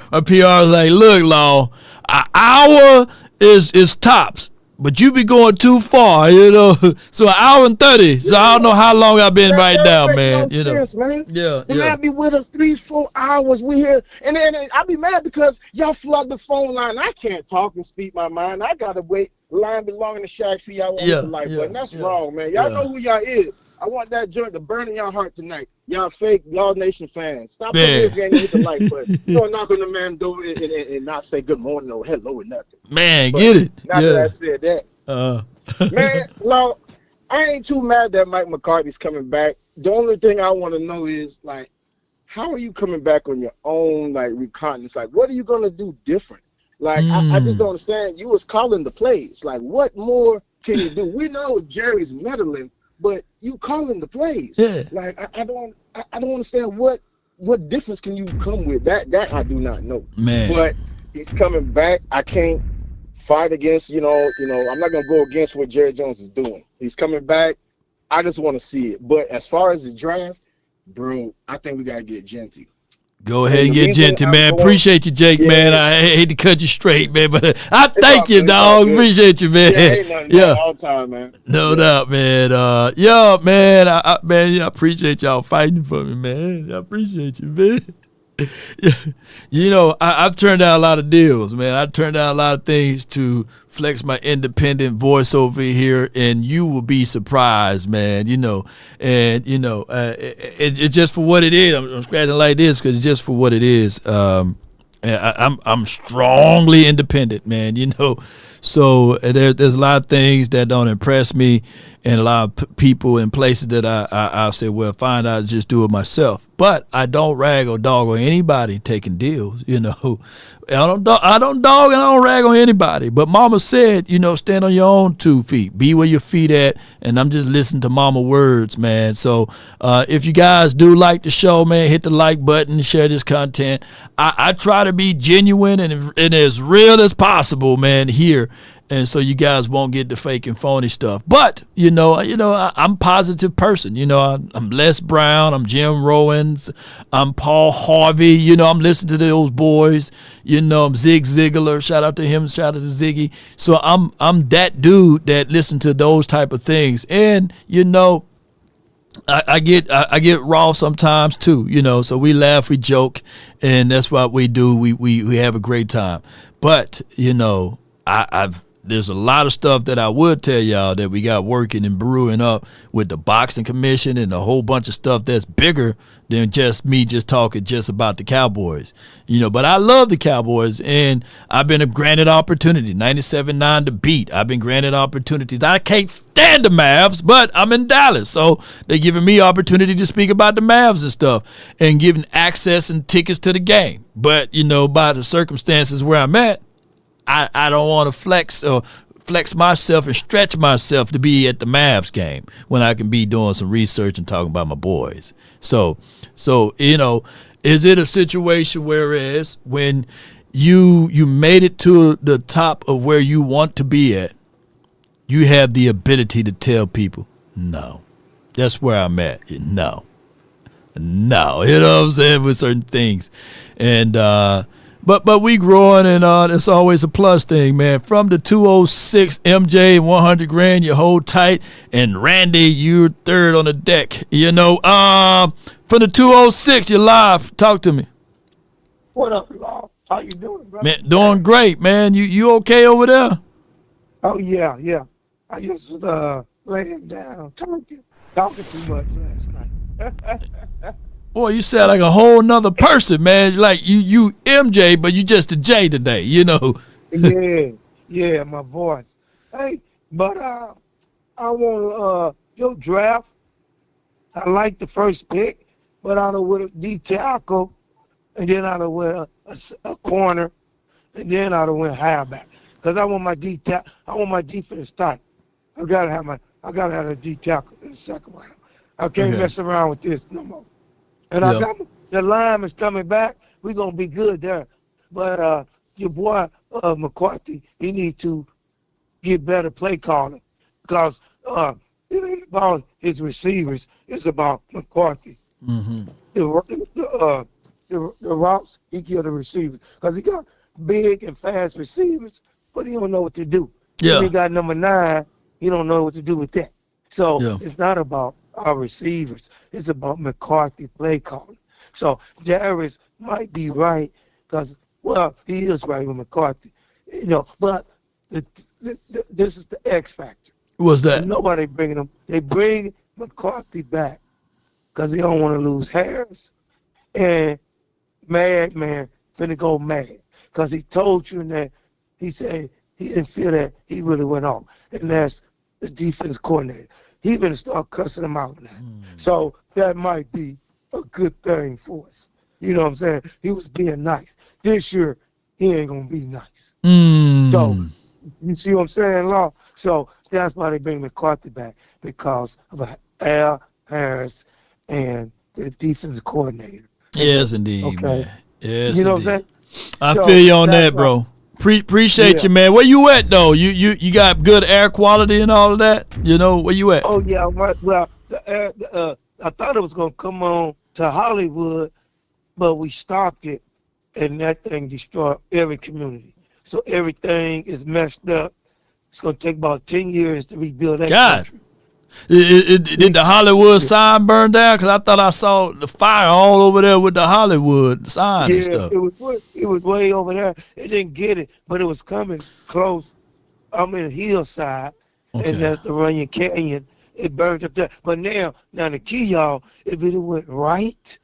is like, look, Law, an hour is tops. But you be going too far, you know. So an hour and 30. So I don't know how long I've been right now, man. No sense, man. Yeah. The man be with us 3-4 hours. We here, and then I be mad because y'all flood the phone line. I can't talk and speak my mind. I gotta wait. Line belonging to Shaq for y'all want the like button. That's wrong, man. Y'all know who y'all is. I want that joint to burn in y'all heart tonight. Y'all fake Law Nation fans. Stop putting this game and hit the like button. You don't knock on the man door and not say good morning or hello or nothing. Man, but get it. Now that I said that. Man, Law, I ain't too mad that Mike McCarthy's coming back. The only thing I want to know is, like, how are you coming back on your own, like, reconnaissance? Like, what are you going to do different? Like, I just don't understand. You was calling the plays. Like, what more can you do? We know Jerry's meddling, but you calling the plays. Yeah. Like, I don't understand what difference can you come with. That I do not know. Man. But he's coming back. I can't fight against, you know, I'm not gonna go against what Jerry Jones is doing. He's coming back. I just want to see it. But as far as the draft, bro, I think we gotta get Genty. Go ahead and get Genty, man. Appreciate you, Jake, man. I hate to cut you straight, man, but I thank you, dog. Appreciate you, man. All the time, man. No doubt, man. Man, I appreciate y'all fighting for me, man. I appreciate you, man. You know, I've turned down a lot of deals, man. I've turned down a lot of things to flex my independent voice over here, and you will be surprised, man. You know, and you know, it's just for what it is. I'm scratching like this because it's just for what it is. I'm strongly independent, man. You know, so there's a lot of things that don't impress me, and a lot of people and places that I say, well, fine, I'll just do it myself. But I don't rag or dog on anybody taking deals. You know, I don't dog and I don't rag on anybody. But Mama said, you know, stand on your own 2 feet, be where your feet at, and I'm just listening to Mama words, man. So if you guys do like the show, man, hit the like button, share this content. I try to be genuine and as real as possible, man, here. And so you guys won't get the fake and phony stuff. But, you know, I'm a positive person. You know, I'm Les Brown. I'm Jim Rowans. I'm Paul Harvey. You know, I'm listening to those boys. You know, I'm Zig Ziglar. Shout out to him. Shout out to Ziggy. So I'm that dude that listen to those type of things. And, you know, I get raw sometimes too, you know, so we laugh, we joke, and that's what we do. We have a great time. But, you know, there's a lot of stuff that I would tell y'all that we got working and brewing up with the boxing commission and a whole bunch of stuff that's bigger than just me just talking just about the Cowboys. You know, but I love the Cowboys, and I've been granted opportunity. 97-9 to beat. I've been granted opportunities. I can't stand the Mavs, but I'm in Dallas, so they're giving me opportunity to speak about the Mavs and stuff and giving access and tickets to the game. But, you know, by the circumstances where I'm at, I don't want to flex myself and stretch myself to be at the Mavs game when I can be doing some research and talking about my boys. So you know, is it a situation whereas when you made it to the top of where you want to be at, you have the ability to tell people, no, that's where I'm at. No, you know what I'm saying, with certain things. And But we growing, and it's always a plus thing, man. From the 206 MJ 100 grand, you hold tight, and Randy, you're third on the deck. You know, from the 206, you're live. Talk to me. What up, Law? How you doing, brother? Man, doing great, man. You okay over there? Oh yeah. I just laying down, talking too much last night. Boy, you sound like a whole nother person, man. Like you MJ, but you just a J today, you know. yeah, my voice. Hey, but I want your draft. I like the first pick, but I don't with a D tackle, and then I don't with a corner, and then I don't went halfback. Cause I want my defense tight. I gotta have a D tackle in the second round. I can't mess around with this no more. And I got the line is coming back. We're going to be good there. But your boy McCarthy, he need to get better play calling because it ain't about his receivers. It's about McCarthy. Mm-hmm. The routes, he give the receivers because he got big and fast receivers, but he don't know what to do. Yeah. If he got number 9, he don't know what to do with that. So it's not about our receivers. It's about McCarthy play calling. So Darius might be right because, well, he is right with McCarthy, you know. But this is the X factor. What's that? Nobody bringing him. They bring McCarthy back because they don't want to lose Harris. And Madman finna go mad because he told you that he said he didn't feel that he really went off, and that's the defense coordinator. He gonna start cussing him out now. So that might be a good thing for us. You know what I'm saying? He was being nice. This year, he ain't gonna be nice. So you see what I'm saying, Law? So that's why they bring McCarthy back, because of Al Harris and the defense coordinator. Yes, indeed, man. Yes, you know what I'm saying? I feel you on that, bro. Appreciate you, man. Where you at though? You got good air quality and all of that. You know where you at? Oh yeah, well, I thought it was gonna come on to Hollywood, but we stopped it, and that thing destroyed every community. So everything is messed up. It's gonna take about 10 years to rebuild that country. Did the Hollywood sign burn down? Because I thought I saw the fire all over there with the Hollywood sign and stuff. It was way over there. It didn't get it, but it was coming close. I'm in a hillside, and that's the Runyon Canyon. It burned up there. But now the key, y'all, if it went right,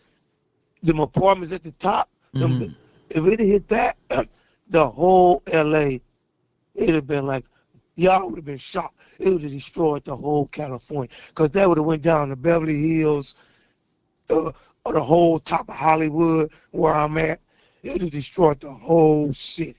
them apartments at the top, if it hit that, the whole L.A., it'd have been like, y'all would have been shocked. It would have destroyed the whole California, because that would have went down to Beverly Hills, or the whole top of Hollywood where I'm at. It would have destroyed the whole city.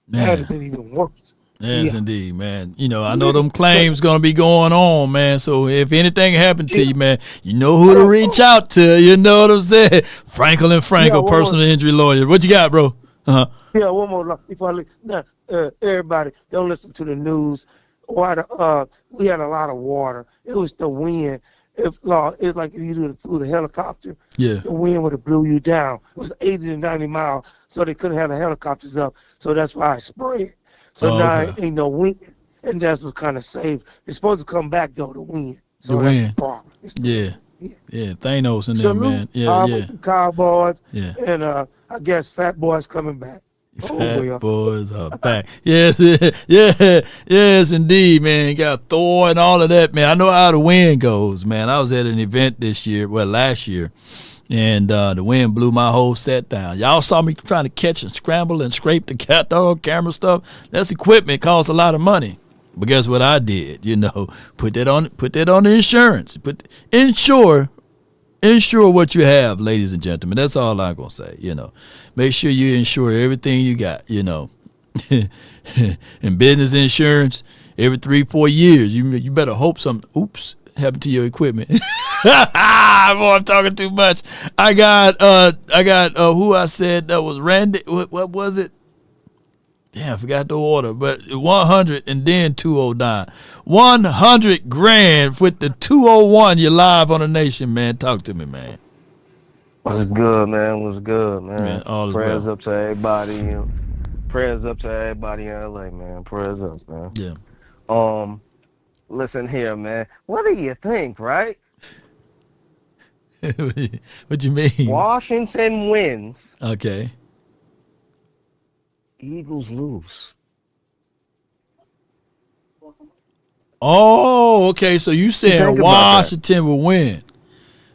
That would have been even worse. Yes, indeed, man. You know, I know them claims going to be going on, man. So if anything happened to you, man, you know who to reach out to. You know what I'm saying? Frenkel and Frenkel, personal injury lawyer. What you got, bro? Yeah, one more before I leave. Now, everybody, don't listen to the news. We had a lot of water. It was the wind. It's like if you flew the helicopter. Yeah. The wind would have blew you down. It was 80 to 90 miles, so they couldn't have the helicopters up. So that's why I spread. So now ain't no wind, and that's what kind of saved. It's supposed to come back though, the wind. So the that's wind. the problem. Yeah, Thanos in there, man. Yeah. Cowboys. Yeah. And I guess Fat Boy's coming back. Fat boys are back. Yes, yes, indeed, man. Got Thor and all of that, man. I know how the wind goes, man. I was at an event last year, and the wind blew my whole set down. Y'all saw me trying to catch and scramble and scrape the cat dog camera stuff. That's equipment, costs a lot of money. But guess what I did? You know, put that on the insurance. Insure what you have, ladies and gentlemen. That's all I'm gonna say. You know, make sure you insure everything you got. You know, in business insurance, every 3-4 years, you better hope something happened to your equipment. Boy, I'm talking too much. I got who I said that was Randy. What was it? Damn, I forgot the order, but 100 and then 209. 100 grand with the 201. You're live on the nation, man. Talk to me, man. What's good, man? What's good, man? All is Prayers well. up to everybody. Prayers up to everybody in LA, man. Prayers up, man. Yeah. Listen here, man. What do you think, right? What you mean? Washington wins. Okay. Eagles lose. Oh, okay. So you saying Washington will win,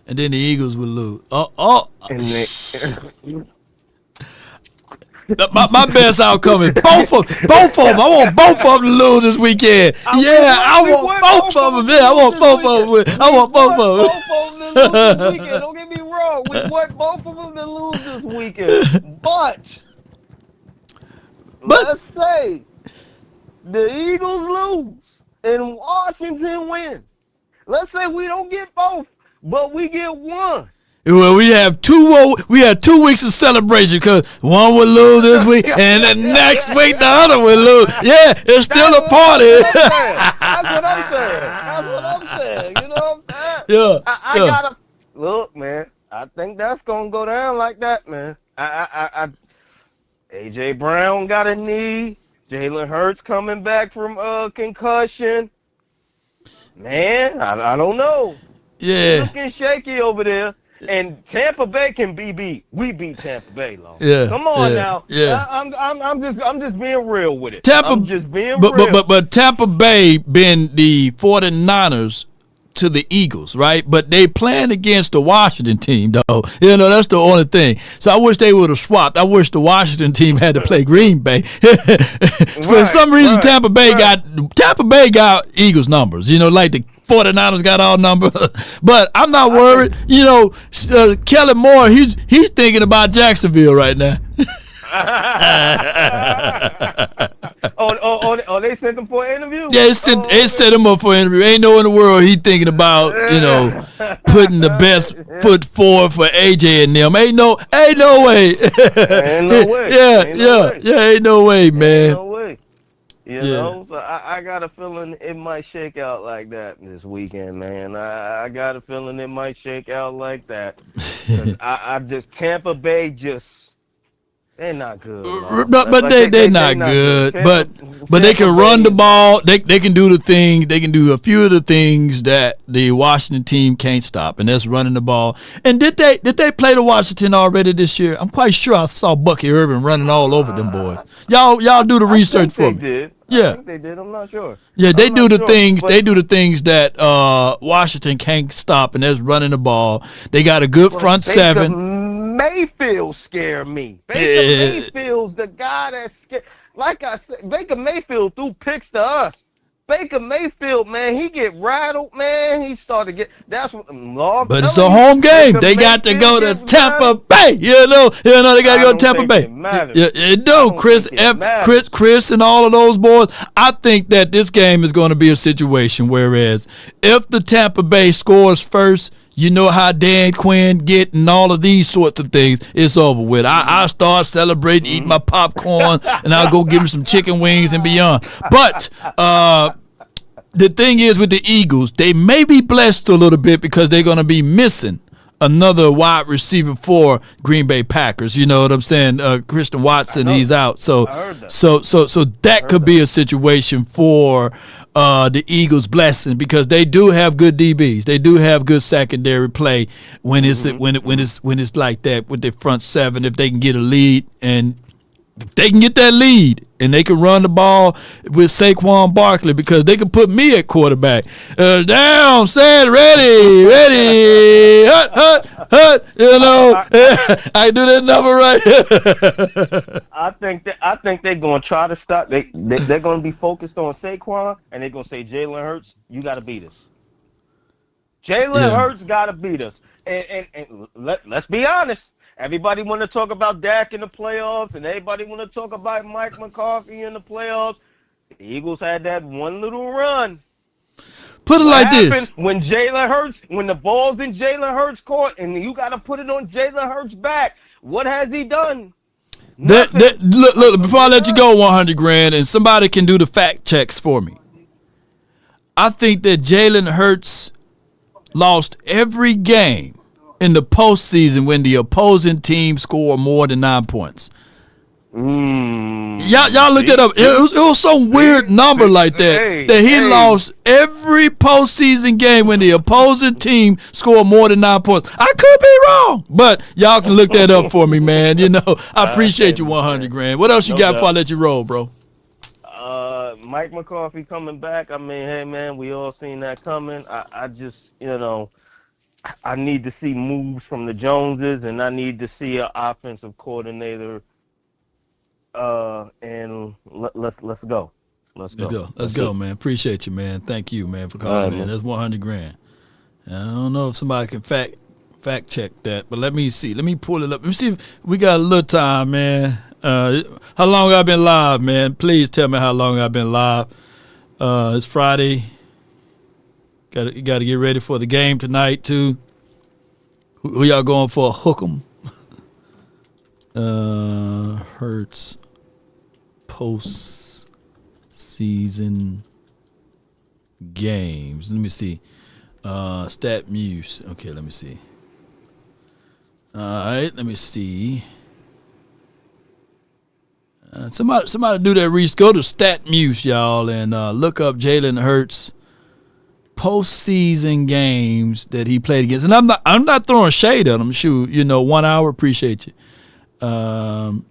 and then the Eagles will lose. My best outcome is both of them. I want both of them to lose this weekend. I want both of them. Yeah, I want both of them. I want both of them. Both of them to lose this weekend. Don't get me wrong. We want both of them to lose this weekend. But let's say the Eagles lose and Washington wins. Let's say we don't get both, but we get one. Well, we have 2 weeks of celebration because one will lose this week, and the next week the other will lose. Yeah, it's still a party. That's what I'm saying. You know what I'm saying? Yeah. I gotta look, man. I think that's gonna go down like that, man. AJ Brown got a knee. Jalen Hurts coming back from concussion. Man, I don't know. Yeah. Looking shaky over there. And Tampa Bay can be beat. We beat Tampa Bay, Lord. Yeah. Come on now. Yeah. I'm just being real with it. I'm just being real. But Tampa Bay been the 49ers to the Eagles, right? But they playing against the Washington team, though. You know, that's the only thing. So I wish they would have swapped. I wish the Washington team had to play Green Bay. For some reason, Tampa Bay got Eagles numbers. You know, like the 49ers got all numbers. But I'm not worried. You know, Kellen Moore, he's thinking about Jacksonville right now. They sent him for an interview? Yeah, they set him up for an interview. Ain't no in the world he thinking about, you know, putting the best foot forward for AJ and them. Ain't no way. Ain't no way. Ain't no way, man. Ain't no way. You know, so I got a feeling it might shake out like that this weekend, man. I got a feeling it might shake out like that. I just Tampa Bay just They're not good. But they're not good. But they can run the ball. They can do the things. They can do a few of the things that the Washington team can't stop, and that's running the ball. And did they play the Washington already this year? I'm quite sure I saw Bucky Irvin running all over them boys. Y'all do the research for me. Did. Yeah, I think they did. I'm not sure. Yeah, they do the things. They do the things that Washington can't stop, and that's running the ball. They got a good front seven. Mayfield scare me. Baker Mayfield's the guy that scare. Like I said, Baker Mayfield threw picks to us. Baker Mayfield, man, he get rattled, man. He started to get. That's what. But it's a home game. They got to go to Tampa Bay. You know, they got to go to Tampa Bay. It do, Chris, Chris, and all of those boys. I think that this game is going to be a situation. Whereas if the Tampa Bay scores first, you know how Dan Quinn get and all of these sorts of things. It's over with. I start celebrating, eat my popcorn, and I'll go give him some chicken wings and beyond. But the thing is with the Eagles, they may be blessed a little bit because they're going to be missing another wide receiver for Green Bay Packers. You know what I'm saying? Christian Watson, he's out. So that could be a situation for the Eagles' blessing because they do have good DBs. They do have good secondary play when it's like that with their front seven. If they can get a lead and they can get that lead and they can run the ball with Saquon Barkley because they can put me at quarterback. Down, set, ready, hut. You know, I do that number right. I think they're gonna try to stop. They're gonna be focused on Saquon and they're gonna say Jalen Hurts, you gotta beat us. Jalen Hurts gotta beat us. And let's be honest. Everybody want to talk about Dak in the playoffs, and everybody want to talk about Mike McCarthy in the playoffs. The Eagles had that one little run. Put it like this: when Jalen Hurts, when the ball's in Jalen Hurts' court, and you got to put it on Jalen Hurts' back, what has he done? Look, before I let you go, 100 grand, and somebody can do the fact checks for me. I think that Jalen Hurts lost every game in the postseason when the opposing team scored more than 9 points. Y'all looked it up. It was some weird number like that he lost every postseason game when the opposing team scored more than 9 points. I could be wrong, but y'all can look that up for me, man. You know, I appreciate you 100 grand. What else you got before I let you roll, bro? Mike McCarthy coming back. I mean, hey, man, we all seen that coming. I just, you know, I need to see moves from the Joneses, and I need to see an offensive coordinator. And let's go. Let's go, man. Appreciate you, man. Thank you, man, for calling, man. That's 100 grand. I don't know if somebody can fact check that, but let me see. Let me pull it up. Let me see if we got a little time, man. How long I've been live, man? Please tell me how long I've been live. It's Friday. Got to get ready for the game tonight too. Who y'all going for? Hook 'em. Hurts post season games. Let me see. Stat Muse. Okay, let me see. All right, let me see. Somebody do that. Reese, go to Stat Muse, y'all, and look up Jalen Hurts postseason games that he played against. And I'm not throwing shade at him. Shoot, 1 hour. Appreciate you. I'm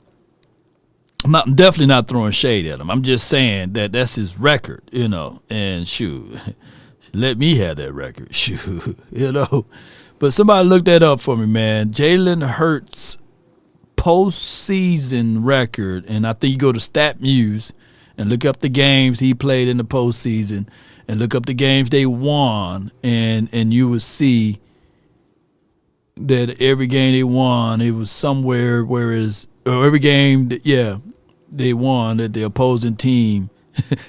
definitely not throwing shade at him. I'm just saying that that's his record, and shoot, let me have that record, shoot, But somebody look that up for me, man. Jalen Hurts postseason record, and I think you go to Stat Muse and look up the games he played in the postseason and look up the games they won, and you will see that every game they won, it was somewhere every game they won that the opposing team.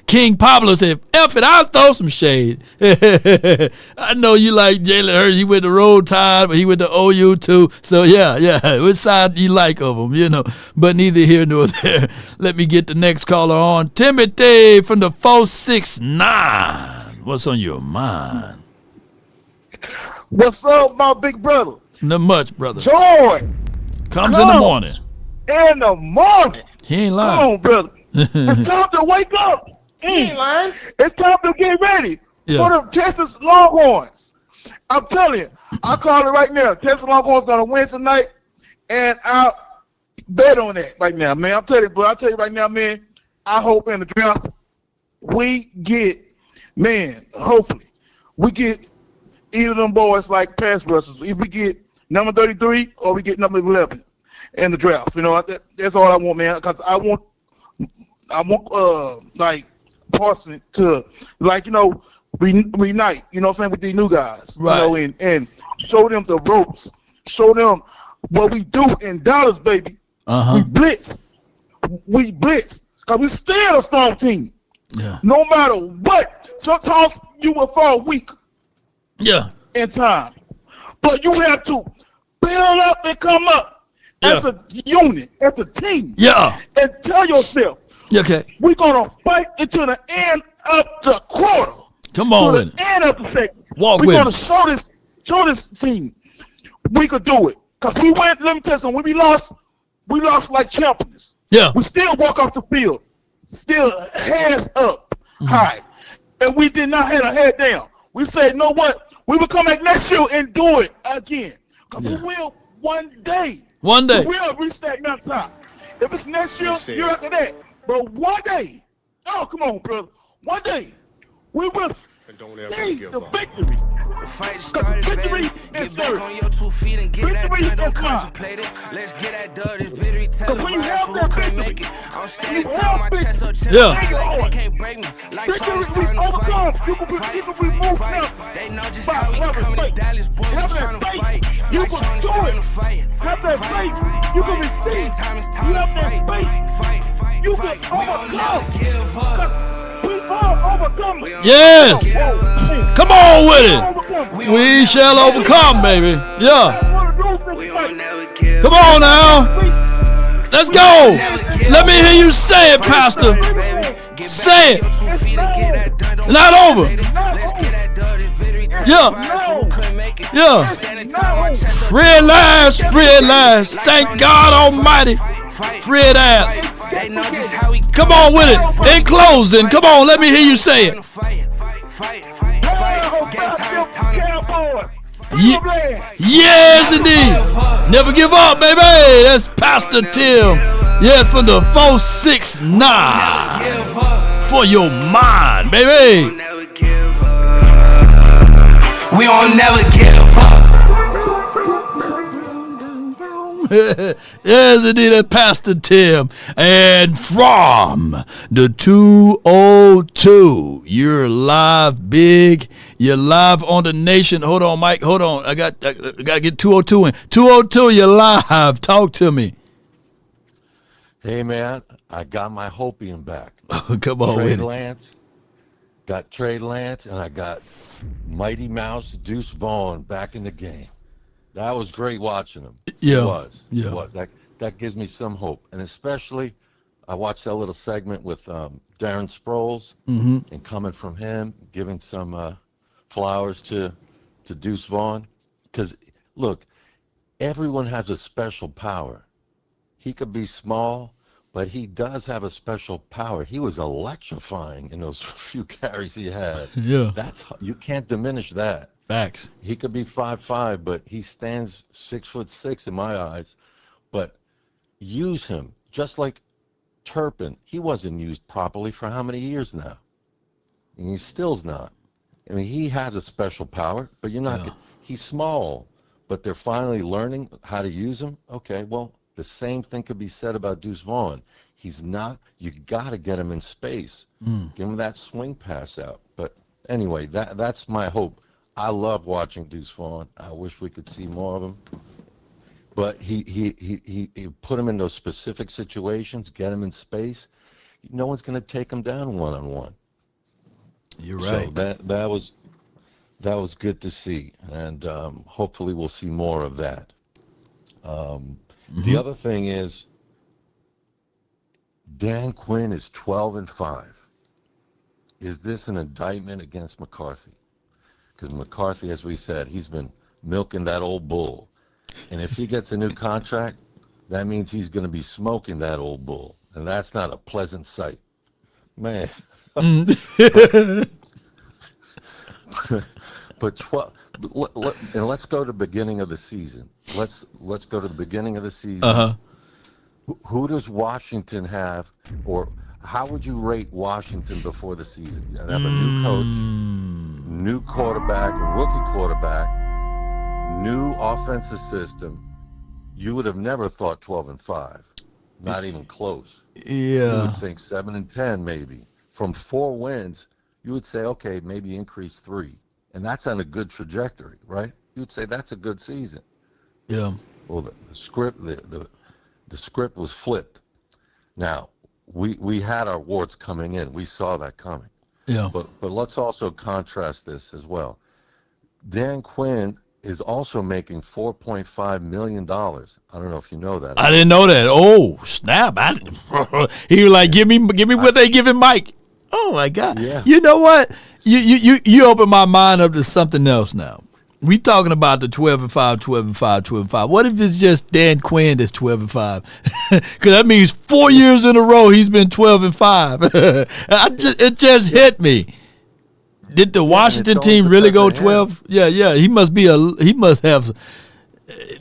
King Pablo said, F it, I'll throw some shade. I know you like Jalen Hurts. He went to Roll Tide, but he went to OU too. So, yeah. Which side do you like of him, But neither here nor there. Let me get the next caller on. Timothy from the 469. What's on your mind? What's up, my big brother? Not much, brother. Joy comes in the morning. in the morning. He ain't Come lying. on, brother. It's time to wake up. It's time to get ready for the Texas Longhorns. I'm telling you, I call it right now. Texas Longhorns gonna win tonight, and I'll bet on that right now, man. I'll tell you right now, man. I hope in the draft we get, man. Hopefully, we get either of them boys like pass rushers. If we get number 33 or we get number 11 in the draft, you know, that's all I want, man. Because I want like Parsons to, like, you know, reunite, you know what I'm saying, with these new guys, right. You know, and show them the ropes, show them what we do in Dallas, baby. We blitz, because we still a strong team. Yeah. No matter what, sometimes you will fall weak. Yeah. In time, but you have to build up and come up as a unit, as a team. Yeah. And tell yourself, okay, we're gonna fight until the end of the quarter. Come on to with the it. end of the second. Walk we're with gonna it. show this team we could do it. Cause we went. Let me tell you something. When we lost like champions. Yeah. We still walk off the field, still hands up high, and we did not have a head down. We said, you know what? We will come back next year and do it again. Cause we will one day. One day. We will reach that mountaintop. If it's next year, year after that. But one day, oh, come on, brother. One day, we will see the victory. The fight started, baby. Get back on your 2 feet and get that done. Don't contemplate it. Let's get that done. This victory televised for who couldn't make it. I'm standing tall, my chest up, chest like they can't break me. Like fighters starting to fight. Fight. They know just how we coming to Dallas, boy. We trying to fight. You can do it. Have that faith. You can receive. You have that faith. You can overcome. We are overcome. Yes. Come on with it. We shall overcome, baby. Yeah. Come on now. Let's go. Let me hear you say it, Pastor. Say it. Not over. Yeah. Yeah. Free at last. Free at last. Thank God Almighty. Free at last. Come on with it. In closing, come on, let me hear you say it. Yes, indeed. Never give up, baby. That's Pastor Tim. Yes, from the 469. For your mind, baby. We won't never give up. Yes, indeed, that's Pastor Tim. And from the 202, you're live big. You're live on the nation. Hold on, Mike. Hold on. I got to get 202 in. 202, you're live. Talk to me. Hey, man, I got my Hopium back. Come on, Trey with Lance. Got Trey Lance, and I got Mighty Mouse Deuce Vaughn back in the game. That was great watching him. Yeah. It was. Yeah. It was. That gives me some hope. And especially, I watched that little segment with Darren Sproles and coming from him, giving some flowers to Deuce Vaughn. Because, look, everyone has a special power. He could be small, but he does have a special power. He was electrifying in those few carries he had. Yeah. You can't diminish that. Facts. He could be 5'5", but he stands 6'6" in my eyes. But use him just like Turpin. He wasn't used properly for how many years now? And he still's not. I mean, he has a special power, but you're not. Yeah. He's small, but they're finally learning how to use him. Okay, well, the same thing could be said about Deuce Vaughn. He's not. You got to get him in space. Give him that swing pass out. But anyway, that's my hope. I love watching Deuce Vaughn. I wish we could see more of him. But he put him in those specific situations, get him in space. No one's going to take him down one-on-one. You're right. So that was good to see, and hopefully we'll see more of that. The other thing is, Dan Quinn is 12-5. Is this an indictment against McCarthy? Because McCarthy, as we said, he's been milking that old bull. And if he gets a new contract, that means he's going to be smoking that old bull, and that's not a pleasant sight, man. But 12, and let's go to the beginning of the season. Let's go to the beginning of the season. Uh-huh. Who does Washington have, or how would you rate Washington before the season? You have a new coach, new quarterback, rookie quarterback, new offensive system. You would have never thought 12-5, not even close. Yeah. You would think 7-10 maybe. From 4 wins, you would say, okay, maybe increase 3. And that's on a good trajectory, right? You would say that's a good season. Yeah. Well, the script was flipped. Now, we had our warts coming in. We saw that coming. Yeah. But let's also contrast this as well. Dan Quinn is also making $4.5 million. I don't know if you know that. I didn't know that. Oh, snap. He was like, give me what they giving Mike. Oh my God. Yeah. You know what? You open my mind up to something else now. We talking about the 12-5, 12-5, 12-5. What if it's just Dan Quinn that's 12-5? Because that means 4 years in a row he's been 12-5. It just hit me. Did the Washington team really go 12? Yeah. He must have.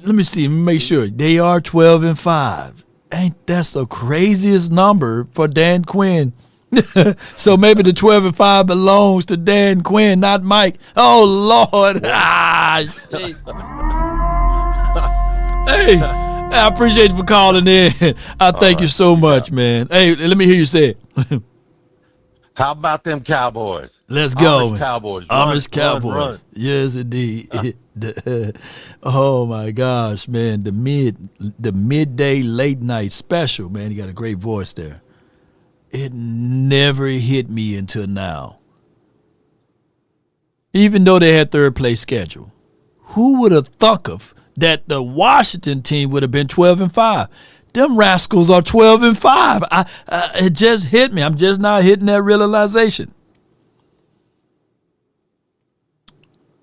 Let me see. Make sure they are 12-5. Ain't that the craziest number for Dan Quinn? So maybe the 12-5 belongs to Dan Quinn, not Mike. Oh Lord! Hey, I appreciate you for calling in. I thank you so much, man. Hey, let me hear you say it. How about them Cowboys? Let's go. Amish Cowboys. Amish Cowboys. Run. Yes, indeed. Oh my gosh, man! The midday late night special, man. You got a great voice there. It never hit me until now. Even though they had third place schedule, who would have thunk of that the Washington team would have been 12-5? Them rascals are 12-5. It just hit me. I'm just now hitting that realization.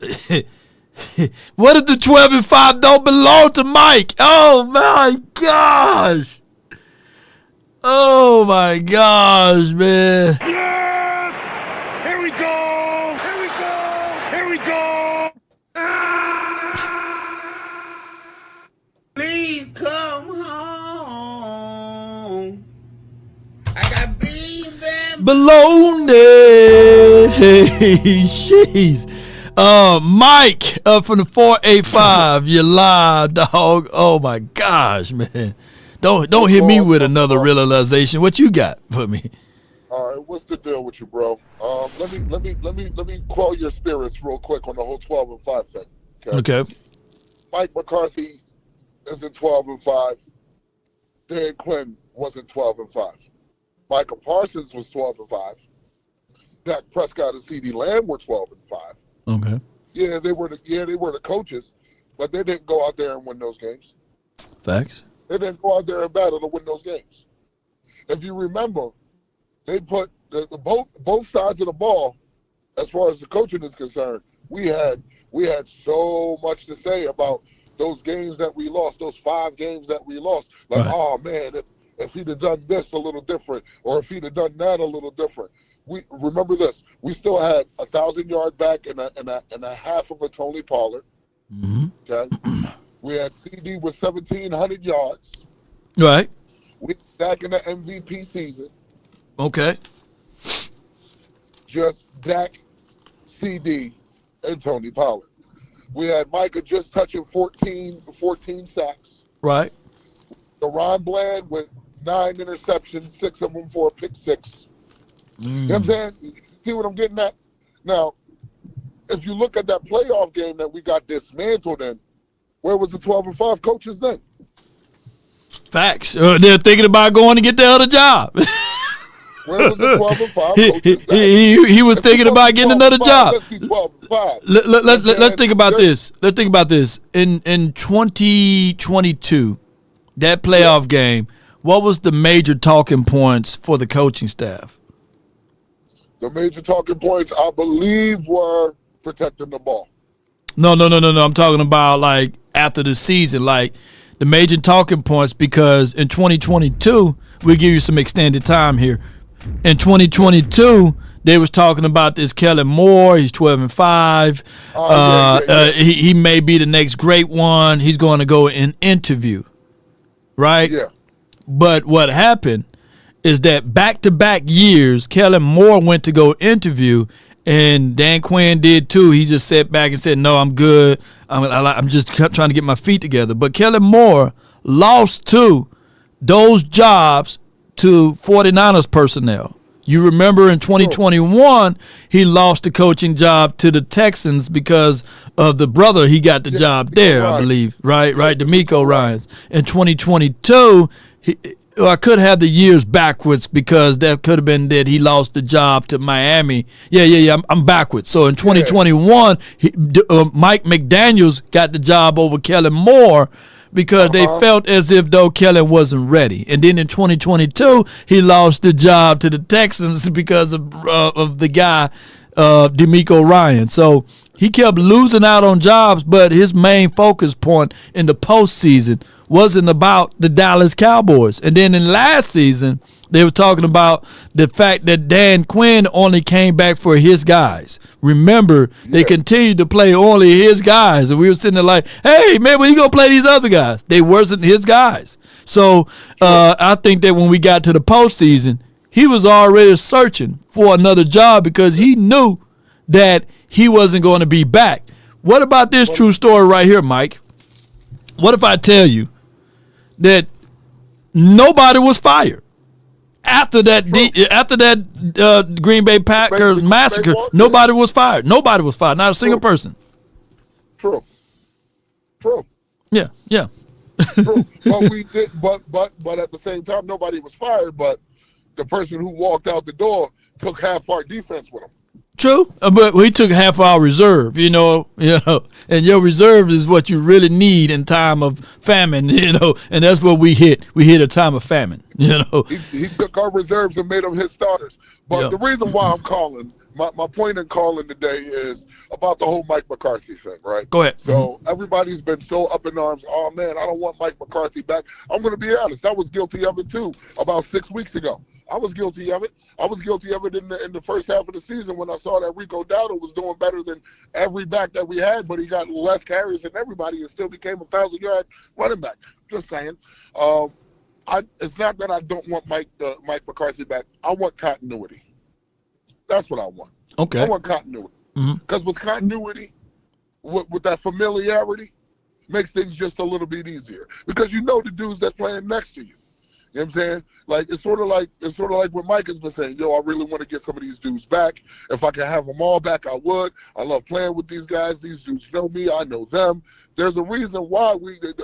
What if the 12-5 don't belong to Mike? Oh my gosh. Oh my gosh, man. Yes! Here we go! Here we go! Here we go! Please come home. I got beans and Baloney. Hey, jeez. Mike from the 485. You live, dog. Oh my gosh, man. Don't hit me with another realization. What you got for me? All right, what's the deal with you, bro? Let me quell your spirits real quick on the whole 12-5 thing. Okay. Mike McCarthy isn't 12-5. Dan Quinn wasn't 12-5. Micah Parsons was 12-5. Dak Prescott and CeeDee Lamb were 12-5. Okay. Yeah, they were the coaches, but they didn't go out there and win those games. Facts. They didn't go out there and battle to win those games. If you remember, they put both sides of the ball, as far as the coaching is concerned. We had so much to say about those games that we lost, those 5 games that we lost. Like, right. Oh man, if he'd have done this a little different, or if he'd have done that a little different. We remember this. We still had 1,000-yard back and a half of a Tony Pollard. Mm-hmm. Okay. We had CD with 1,700 yards. Right. We back in the MVP season. Okay. Just Dak, CD, and Tony Pollard. We had Micah just touching 14 sacks. Right. Deron Bland with 9 interceptions, 6 of them for a pick 6. You know what I'm saying? See what I'm getting at? Now, if you look at that playoff game that we got dismantled in, where was the 12-5 coaches then? Facts. They're thinking about going to get the other job. Where was the 12-5 coaches then? He was thinking about getting another job. Let's think about this. Let's think about this. In 2022, that playoff game, what was the major talking points for the coaching staff? The major talking points, I believe, were protecting the ball. No. I'm talking about like after the season, like the major talking points, because in 2022, we'll give you some extended time here. In 2022, they was talking about this Kellen Moore. He's 12-5. He may be the next great one. He's going to go and interview, right? Yeah. But what happened is that back-to-back years, Kellen Moore went to go interview, and Dan Quinn did too. He just sat back and said, no, I'm good. I'm just trying to get my feet together. But Kellen Moore lost those jobs to 49ers personnel. You remember in 2021, he lost the coaching job to the Texans because of the brother. He got the job there, I believe, right? DeMeco Ryans. In 2022, I could have the years backwards because that could have been that he lost the job to Miami. Yeah. I'm backwards. So in 2021, Mike McDaniels got the job over Kellen Moore because they felt as if though Kellen wasn't ready. And then in 2022, he lost the job to the Texans because of the guy, DeMeco Ryans. So he kept losing out on jobs, but his main focus point in the postseason wasn't about the Dallas Cowboys. And then in last season, they were talking about the fact that Dan Quinn only came back for his guys. Remember, they continued to play only his guys. And we were sitting there like, hey, man, when you going to play these other guys? They wasn't his guys. So I think that when we got to the postseason, he was already searching for another job because he knew that he wasn't going to be back. What about this true story right here, Mike? What if I tell you that nobody was fired after that Green Bay Packers massacre? Nobody was fired. Nobody was fired. Not a single person. True. Yeah. True. But we did. But at the same time, nobody was fired. But the person who walked out the door took half our defense with him. True, but we took half our reserve, and your reserve is what you really need in time of famine, and that's what we hit. We hit a time of famine, He took our reserves and made them his starters. But the reason why I'm calling, my point in calling today is about the whole Mike McCarthy thing, right? Go ahead. So everybody's been so up in arms. Oh man, I don't want Mike McCarthy back. I'm going to be honest. I was guilty of it too about 6 weeks ago. I was guilty of it. I was guilty of it in the first half of the season when I saw that Rico Dowdle was doing better than every back that we had, but he got less carries than everybody and still became a 1,000-yard running back. Just saying. It's not that I don't want Mike McCarthy back. I want continuity. That's what I want. Okay. I want continuity. Because with continuity, with that familiarity, makes things just a little bit easier. Because you know the dudes that's playing next to you. You know what I'm saying? Like it's sort of like what Mike has been saying. I really want to get some of these dudes back. If I could have them all back, I would. I love playing with these guys. These dudes know me. I know them. There's a reason why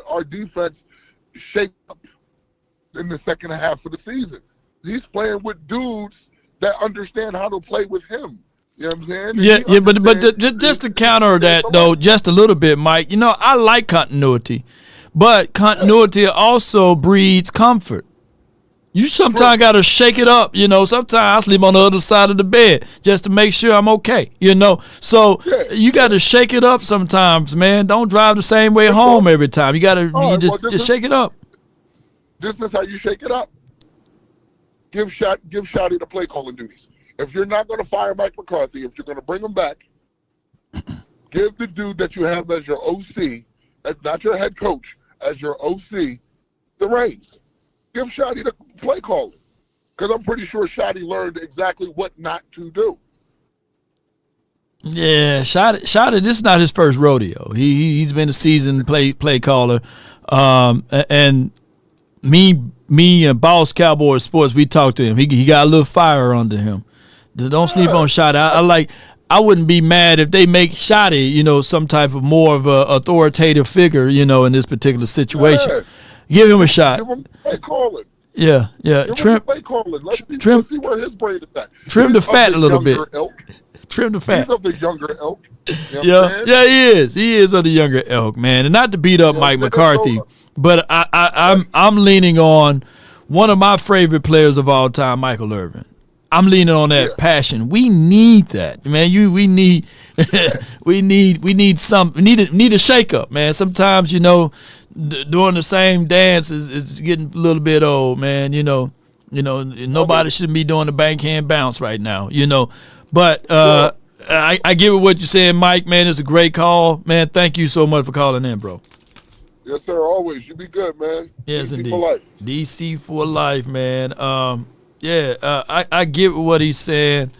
our defense shaped up in the second half of the season. He's playing with dudes that understand how to play with him. You know what I'm saying? Yeah, but just to counter that though, just a little bit, Mike. I like continuity, but continuity also breeds comfort. You sometimes got to shake it up, Sometimes I sleep on the other side of the bed just to make sure I'm okay, So you got to shake it up sometimes, man. Don't drive the same way home every time. You got to just shake it up. This is how you shake it up. Give Shotty the play calling duties. If you're not going to fire Mike McCarthy, if you're going to bring him back, give the dude that you have as your OC, not your head coach, as your OC, the reins. Give Shotty the play calling. Because I'm pretty sure Shotty learned exactly what not to do. Yeah, Shotty, this is not his first rodeo. He's been a seasoned play caller. And me and Boss Cowboy Sports, we talked to him. He got a little fire under him. Don't sleep on Shotty. I wouldn't be mad if they make Shotty, some type of more of a authoritative figure, in this particular situation. Yeah. Give him a shot. Give him play calling. Yeah. Give him play calling. Let's see where his brain is at. Trim the fat a little bit. Trim the fat. He's of the younger ilk. Yeah, he is. He is of the younger ilk, man. And not to beat up Mike McCarthy, but I'm leaning on one of my favorite players of all time, Michael Irvin. I'm leaning on that passion. We need that, man. We need we need a shake up, man. Sometimes, doing the same dance is getting a little bit old, man. Nobody should be doing the backhand bounce right now, But I get what you're saying, Mike, man. It's a great call, man. Thank you so much for calling in, bro. Yes, sir. Always. You be good, man. Yes, DC indeed. for life. DC for life, man. I get what he's saying.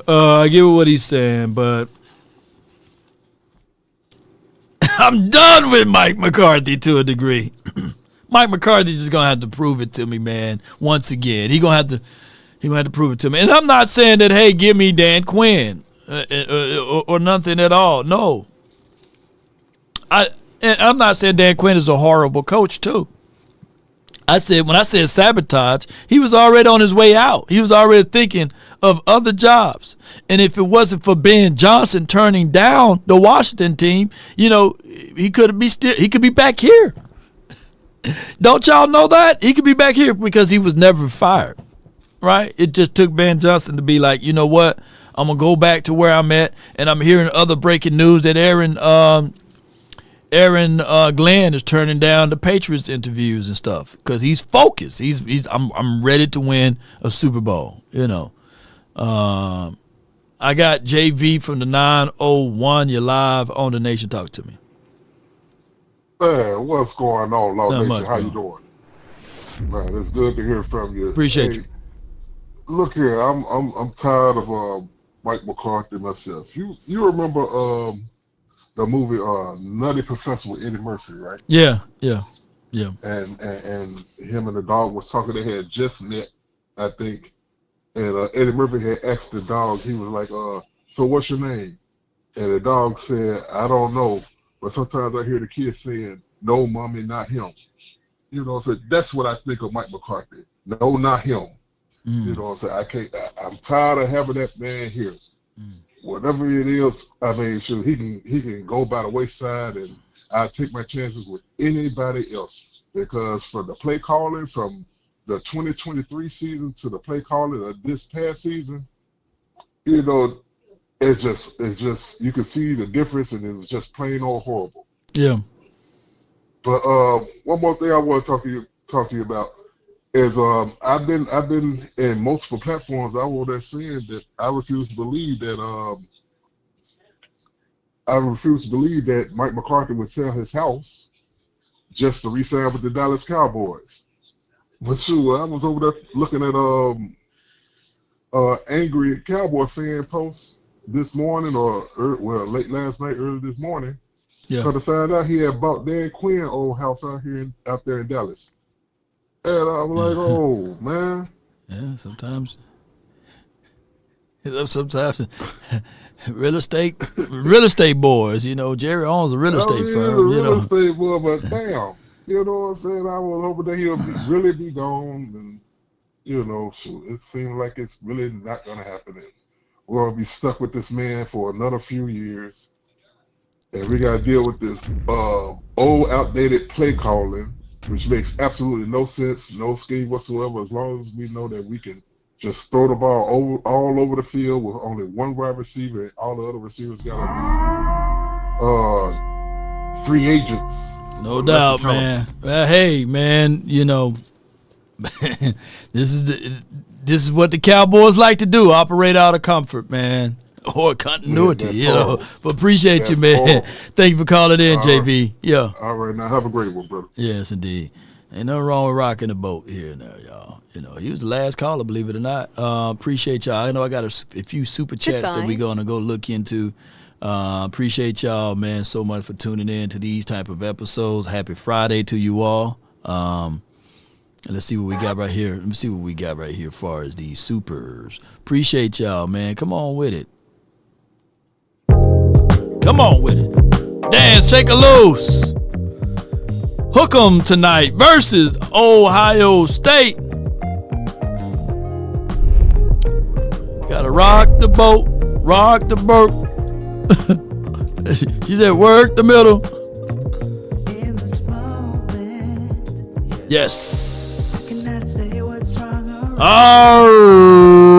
I get what he's saying, but I'm done with Mike McCarthy to a degree. Mike McCarthy just gonna have to prove it to me, man. Once again, he gonna have to prove it to me. And I'm not saying that, hey, give me Dan Quinn or nothing at all. No, I'm not saying Dan Quinn is a horrible coach too. When I said sabotage, he was already on his way out. He was already thinking of other jobs. And if it wasn't for Ben Johnson turning down the Washington team, he could be back here. Don't y'all know that? He could be back here because he was never fired, right? It just took Ben Johnson to be like, you know what? I'm going to go back to where I'm at. And I'm hearing other breaking news that Aaron Glenn is turning down the Patriots interviews and stuff because he's focused. I'm ready to win a Super Bowl. I got JV from the 901. You're live on the Nation. Talk to me. Man, what's going on, Law Nation? Much, how you doing? Man, it's good to hear from you. Appreciate you. Look here, I'm tired of Mike McCarthy myself. You remember the movie Nutty Professor with Eddie Murphy, right? Yeah. And him and the dog was talking. They had just met, I think. And Eddie Murphy had asked the dog. He was like, "So what's your name?" And the dog said, "I don't know, but sometimes I hear the kids saying, 'No, mommy, not him.'" So that's what I think of Mike McCarthy. No, not him. I'm tired of having that man here. Whatever it is, he can go by the wayside, and I take my chances with anybody else, because for the play calling from the 2023 season to the play calling of this past season, it's just you can see the difference, and it was just plain old horrible. Yeah. But one more thing I want to talk to you about is I've been in multiple platforms. I was there saying that I refuse to believe that Mike McCarthy would sell his house just to re-sign with the Dallas Cowboys. But sure, I was over there looking at angry Cowboy fan posts this morning, late last night, early this morning. Yeah. Because to find out he had bought Dan Quinn old house out there in Dallas. And I was like, oh, man. Yeah, sometimes real estate boys, Jerry owns a real estate firm. Real estate boy, but damn, you know what I'm saying? I was hoping that he'll really be gone, and it seemed like it's really not gonna happen. We're gonna be stuck with this man for another few years, and we gotta deal with this old, outdated play calling, which makes absolutely no sense, no scheme whatsoever. As long as we know that we can just throw the ball all over the field with only one wide receiver, and all the other receivers gotta be free agents. No doubt, man. Hey, man, this is what the Cowboys like to do: operate out of comfort, man, or continuity. Yeah, but appreciate you, man. Horrible. Thank you for calling in, JV. Yeah. All right, now have a great one, brother. Yes, indeed. Ain't nothing wrong with rocking the boat here and there, y'all. He was the last caller, believe it or not. Appreciate y'all. I know I got a few super chats that we're going to go look into. Appreciate y'all, man, so much for tuning in to these type of episodes. Happy Friday to you all. Let's see what we got right here. Let me see what we got right here as far as these supers. Appreciate y'all, man. Come on with it. Come on with it. Dance, shake a loose. Hook 'em tonight versus Ohio State. Gotta rock the boat, rock the boat. She said, work the middle. Yes. All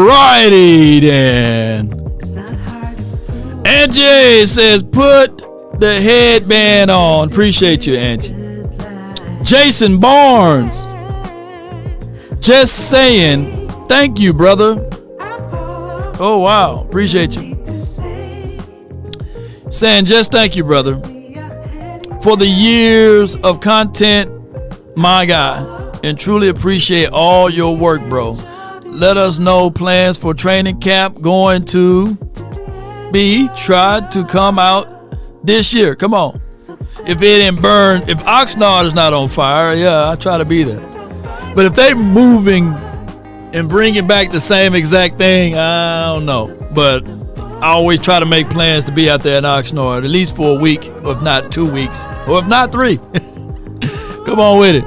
righty then. Angie says, put the headband on. Appreciate you, Angie. Jason Barnes. Just saying, thank you, brother. Oh, wow. Appreciate you. Saying, just thank you, brother, for the years of content, my guy, and truly appreciate all your work, bro. Let us know plans for training camp going to be tried to come out this year. Come on. If it didn't burn, if Oxnard is not on fire, yeah, I try to be there. But if they moving and bringing back the same exact thing, I don't know. But I always try to make plans to be out there in Oxnard at least for a week, or if not 2 weeks, or if not 3. Come on with it.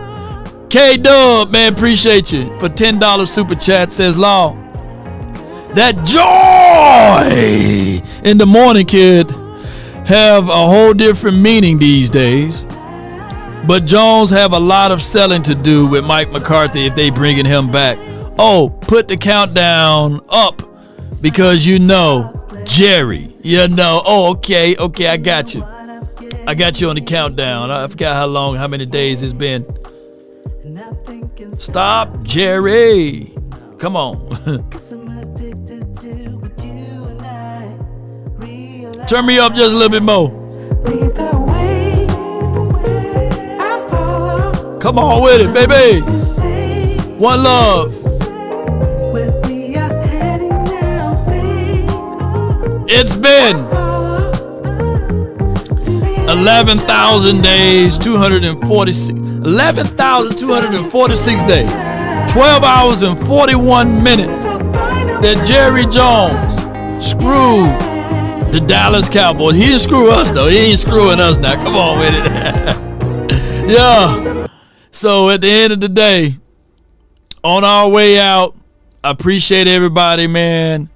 K-Dub, man, appreciate you for $10 super chat. Says, Law, that joy in the morning, kid, have a whole different meaning these days. But Jones have a lot of selling to do with Mike McCarthy if they bringing him back. Oh, put the countdown up because you know Jerry. You know. Oh, okay, I got you. I got you on the countdown. I forgot how many days it's been. Stop, Jerry. Come on. Turn me up just a little bit more. Come on with it, baby. One love. It's been 11,000 days, 11,246 days, 12 hours and 41 minutes that Jerry Jones screwed the Dallas Cowboys. He didn't screw us, though. He ain't screwing us now. Come on with it. Yeah. So at the end of the day, on our way out, I appreciate everybody, man.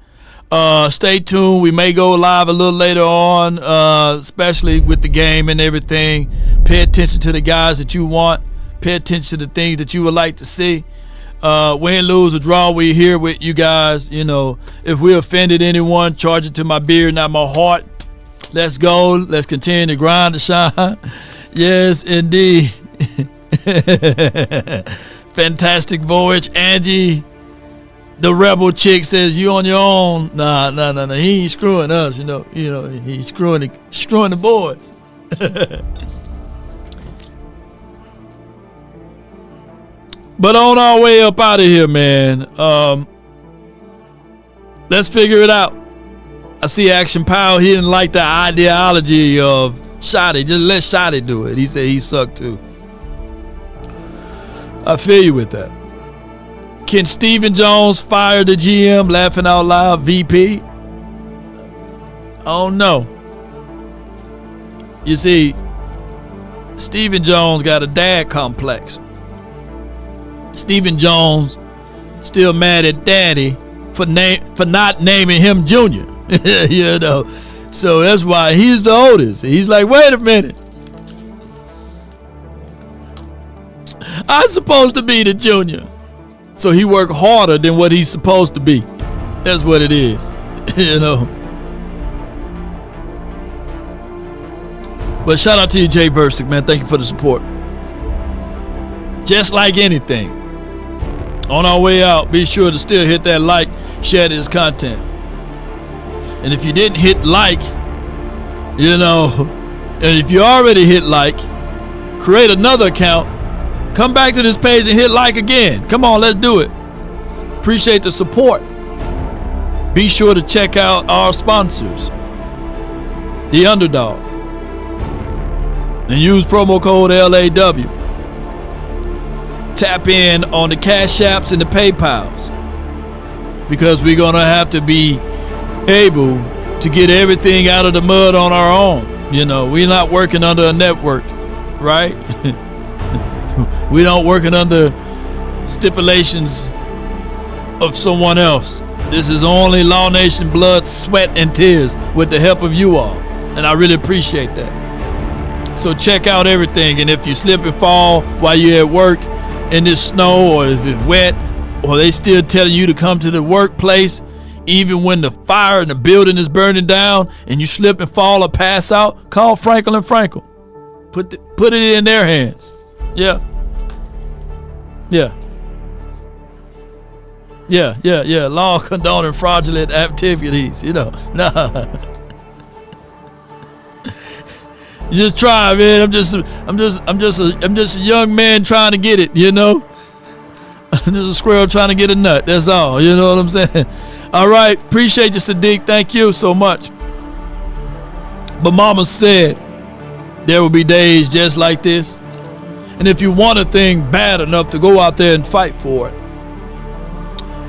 Stay tuned. We may go live a little later on, especially with the game and everything. Pay attention to the guys that you want. Pay attention to the things that you would like to see. Win, lose, or draw, we're here with you guys. You know, if we offended anyone, charge it to my beard, not my heart. Let's go. Let's continue to grind to shine. Yes, indeed. Fantastic voyage, Angie. The rebel chick says you on your own. Nah. He ain't screwing us. You know. He's screwing the boys. But on our way up out of here, man. Let's figure it out. I see Action Powell. He didn't like the ideology of Shotty. Just let Shotty do it. He said he sucked too. I feel you with that. Can Stephen Jones fire the GM? Laughing out loud, VP? I don't know. You see, Stephen Jones got a dad complex. Stephen Jones still mad at Daddy for not naming him Junior. You know, so that's why he's the oldest. He's like, wait a minute. I'm supposed to be the junior. So he worked harder than what he's supposed to be. That's what it is. You know. But shout out to you, Jay Versick, man. Thank you for the support. Just like anything. On our way out, be sure to still hit that like, share this content. And if you didn't hit like, you know, and if you already hit like, create another account. Come back to this page and hit like again. Come on, let's do it. Appreciate the support. Be sure to check out our sponsors, the Underdog, and use promo code LAW. Tap in on the Cash Apps and the PayPals because we're going to have to be able to get everything out of the mud on our own. You know, we're not working under a network, right? We don't working under stipulations of someone else. This is only Law Nation blood, sweat, and tears with the help of you all. And I really appreciate that. So check out everything. And if you slip and fall while you're at work in this snow or if it's wet, or they still telling you to come to the workplace even when the fire in the building is burning down and you slip and fall or pass out, call Frenkel and Frenkel. Put it in their hands. Yeah. Law condoning fraudulent activities, Nah. You just try, man. I'm just a young man trying to get it, I'm just a squirrel trying to get a nut. That's all. You know what I'm saying? All right. Appreciate you, Sadiq. Thank you so much. But Mama said there will be days just like this. And if you want a thing bad enough to go out there and fight for it,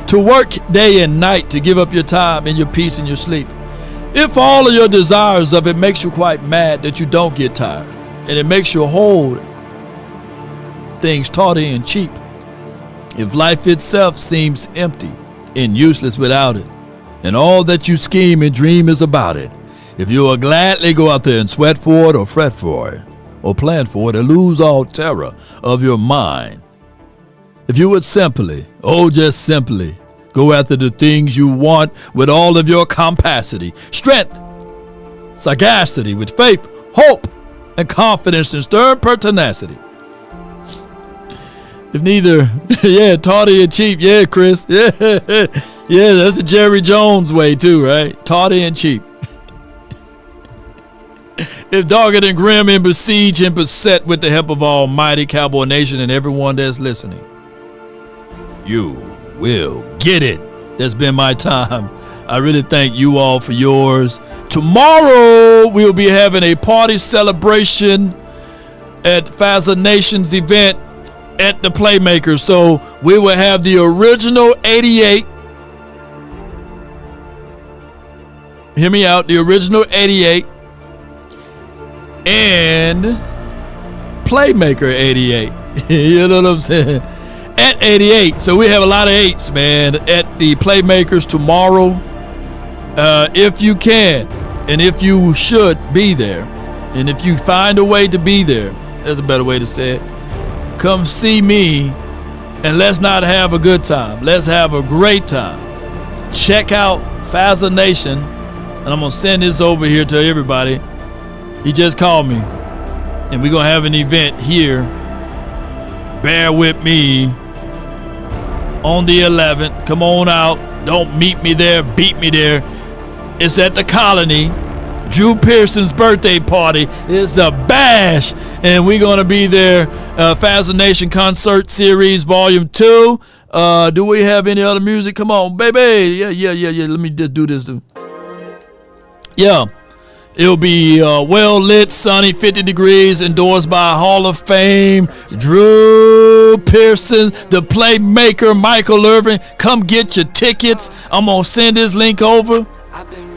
to work day and night to give up your time and your peace and your sleep, if all of your desires of it makes you quite mad that you don't get tired, and it makes you hold things tawdry and cheap, if life itself seems empty and useless without it, and all that you scheme and dream is about it, if you will gladly go out there and sweat for it or fret for it or plan for it or lose all terror of your mind, if you would simply, just simply, go after the things you want with all of your capacity, strength, sagacity, with faith, hope, and confidence and stern pertinacity. If neither, tawdry and cheap, Chris, that's the Jerry Jones way too, right? Tawdry and cheap. If dogged and grim and besieged and beset with the help of Almighty Cowboy Nation and everyone that's listening, you will get it. That's been my time. I really thank you all for yours. Tomorrow we'll be having a party celebration at Fazza Nation's event at the Playmakers. So we will have the original 88. Hear me out. The original 88 and Playmaker 88. You know what I'm saying? At 88. So we have a lot of 8s, man, at the Playmakers tomorrow. If you can, and if you should be there, and if you find a way to be there, that's a better way to say it, come see me, and let's not have a good time. Let's have a great time. Check out Fazza Nation, and I'm going to send this over here to everybody. He just called me, and we're going to have an event here. Bear with me. On the 11th, come on out. Don't meet me there, beat me there. It's at the Colony. Drew Pearson's birthday party. It's a bash, and we're gonna be there. Fazza Nation Concert Series Volume 2. Do we have any other music? Come on, baby. Yeah. Let me just do this, dude. Yeah. It'll be well lit, sunny, 50 degrees, endorsed by Hall of Fame Drew Pearson, the Playmaker, Michael Irvin. Come get your tickets. I'm going to send this link over.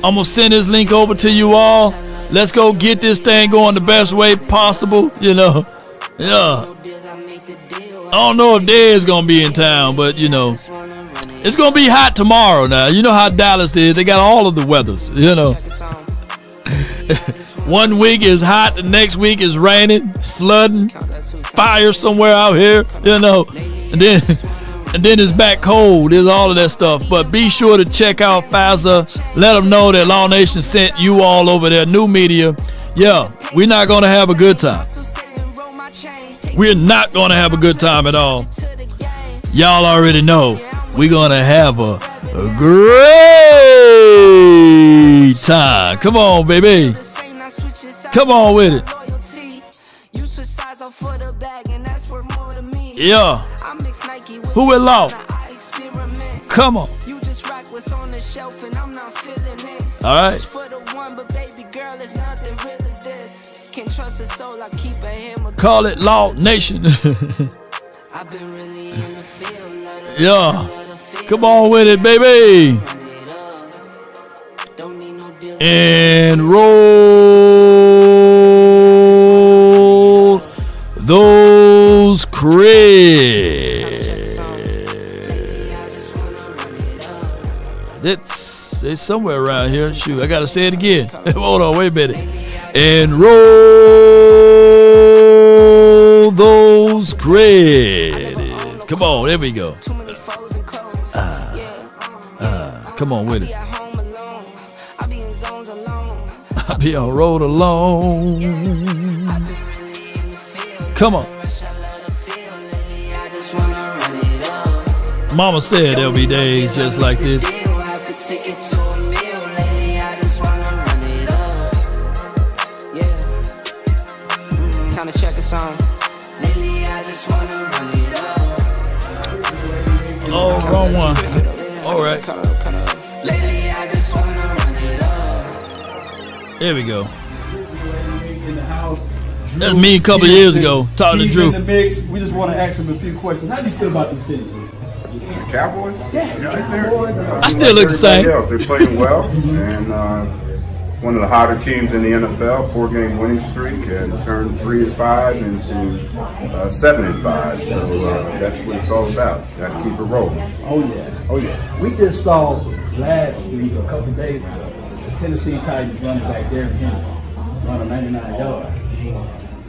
To you all. Let's go get this thing going the best way possible, Yeah. I don't know if Dad's going to be in town, but, it's going to be hot tomorrow now. You know how Dallas is. They got all of the weathers, One week is hot, the next week is raining, flooding, fire somewhere out here, and then it's back cold. There's all of that stuff. But be sure to check out Fazza. Let them know that Law Nation sent you all over there. New media. Yeah, we're not going to have a good time. We're not going to have a good time at all. Y'all already know we're going to have a great time. Come on, baby. Come on with it. Yeah. Who will law? Come on. All right. Call it Law Nation. Yeah. Come on with it, baby. And roll those credits. It's somewhere around here. Shoot, I gotta say it again. Hold on, wait a minute. And roll those credits. Come on, there we go. Come on with it. I be on road alone. Come on. Mama said there'll be days just like this. Kinda check the song. Lately, I just wanna run it up. Oh, wrong one. All right. Lately, I just wanna run it up. There we go. That's me a couple of years ago, talking to Drew. In the mix. We just want to ask him a few questions. How do you feel about this team? Cowboys? Yeah, I still look the same. They're playing well, and one of the hotter teams in the NFL, 4-game winning streak, and turned 3-5 into 7-5. So that's what it's all about. Got to keep it rolling. Oh yeah. We just saw last week, a couple days ago, the Tennessee Titans running back Derrick Henry run a 99 yard.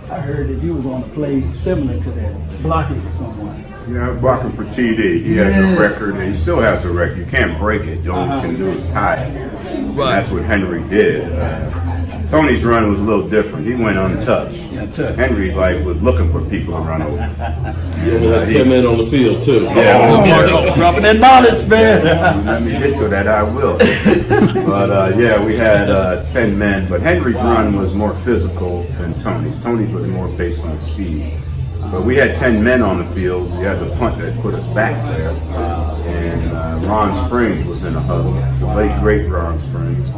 I heard that you was on a play similar to that, blocking for someone. Yeah, blocking for TD. He has a record, and he still has a record. You can't break it. All you can do is tie it. And that's what Henry did. Tony's run was a little different. He went untouched. Henry was looking for people to run over. He came in on the field too. Yeah, dropping that knowledge, man. Let me get to that. I will. But we had 10 men. But Henry's run was more physical than Tony's. Tony's was more based on speed. But we had 10 men on the field. We had the punt that put us back there. And Ron Springs was in a huddle. The late, great Ron Springs.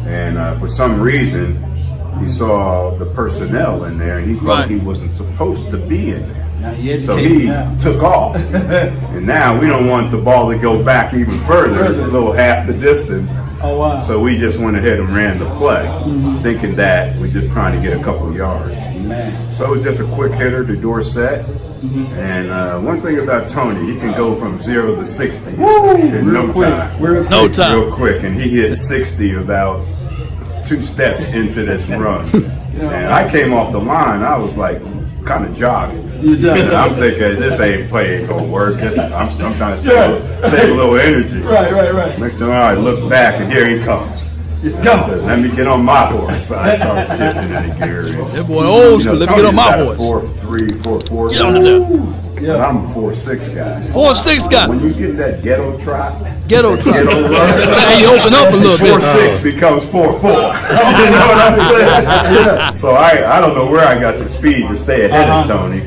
And for some reason, he saw the personnel in there, and he thought he wasn't supposed to be in there. So he took off. And now we don't want the ball to go back even further, a little half the distance. Oh, wow. So we just went ahead and ran the play, thinking that we're just trying to get a couple yards. Man. So it was just a quick hitter to Dorsett. And one thing about Tony, he can go from 0 to 60 in no time. No time. Real quick. And he hit 60 about 2 steps into this run. And I came off the line, I was like kind of jogging. And I'm thinking, this ain't gonna work. I'm trying to save a little energy. Right. Next time I look back, and here he comes. Just come. Let me get on my horse. I started shifting that gear. That boy old school. Let me get on my horse. 4-3, 4-4. Get on the there. But I'm a 4-6 guy. 4-6 guy. When you get that ghetto trot, ghetto run, hey, you open up a little bit. 4-6 becomes 4-4. You know what I'm saying? So I don't know where I got the speed to stay ahead of Tony,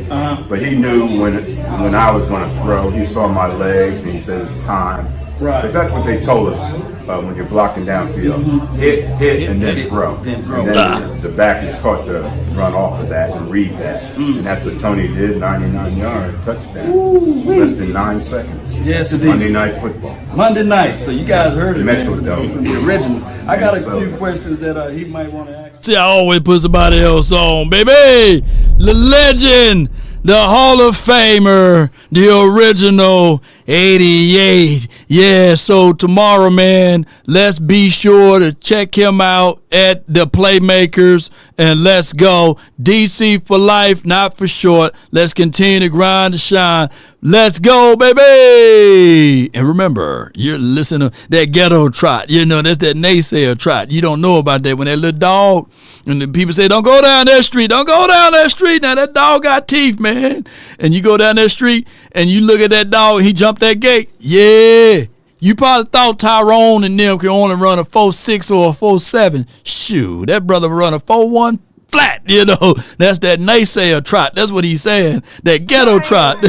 but he knew when I was going to throw. He saw my legs and he said it's time. Right. But that's what they told us when you're blocking downfield. Hit, and then throw. And then the back is taught to run off of that and read that. And that's what Tony did, 99-yard touchdown. Less than 9 seconds. Yes, it is. Monday Night Football. Monday night. So you guys heard it, Metrodome. The original. I got a few questions that he might want to ask. See, I always put somebody else on, baby. The legend, the Hall of Famer, the original 88. Yeah, so tomorrow, man, let's be sure to check him out at the Playmakers, and let's go. DC for life, not for short. Let's continue to grind and shine. Let's go, baby. And remember, you're listening to that ghetto trot. You know, that's that naysayer trot. You don't know about that when that little dog, and the people say, don't go down that street. Don't go down that street. Now, that dog got teeth, man. And you go down that street, and you look at that dog, he jumped that gate. Yeah. You probably thought Tyrone and them could only run a 4.6 or a 4.7. Shoot, that brother run a 4.1 flat, you know. That's that naysayer trot. That's what he's saying. That ghetto trot.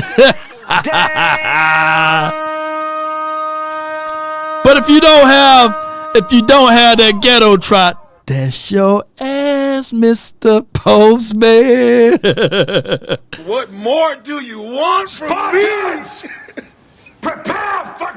But if you don't have that ghetto trot, that's your ass, Mr. Postman. What more do you want from me? Prepare for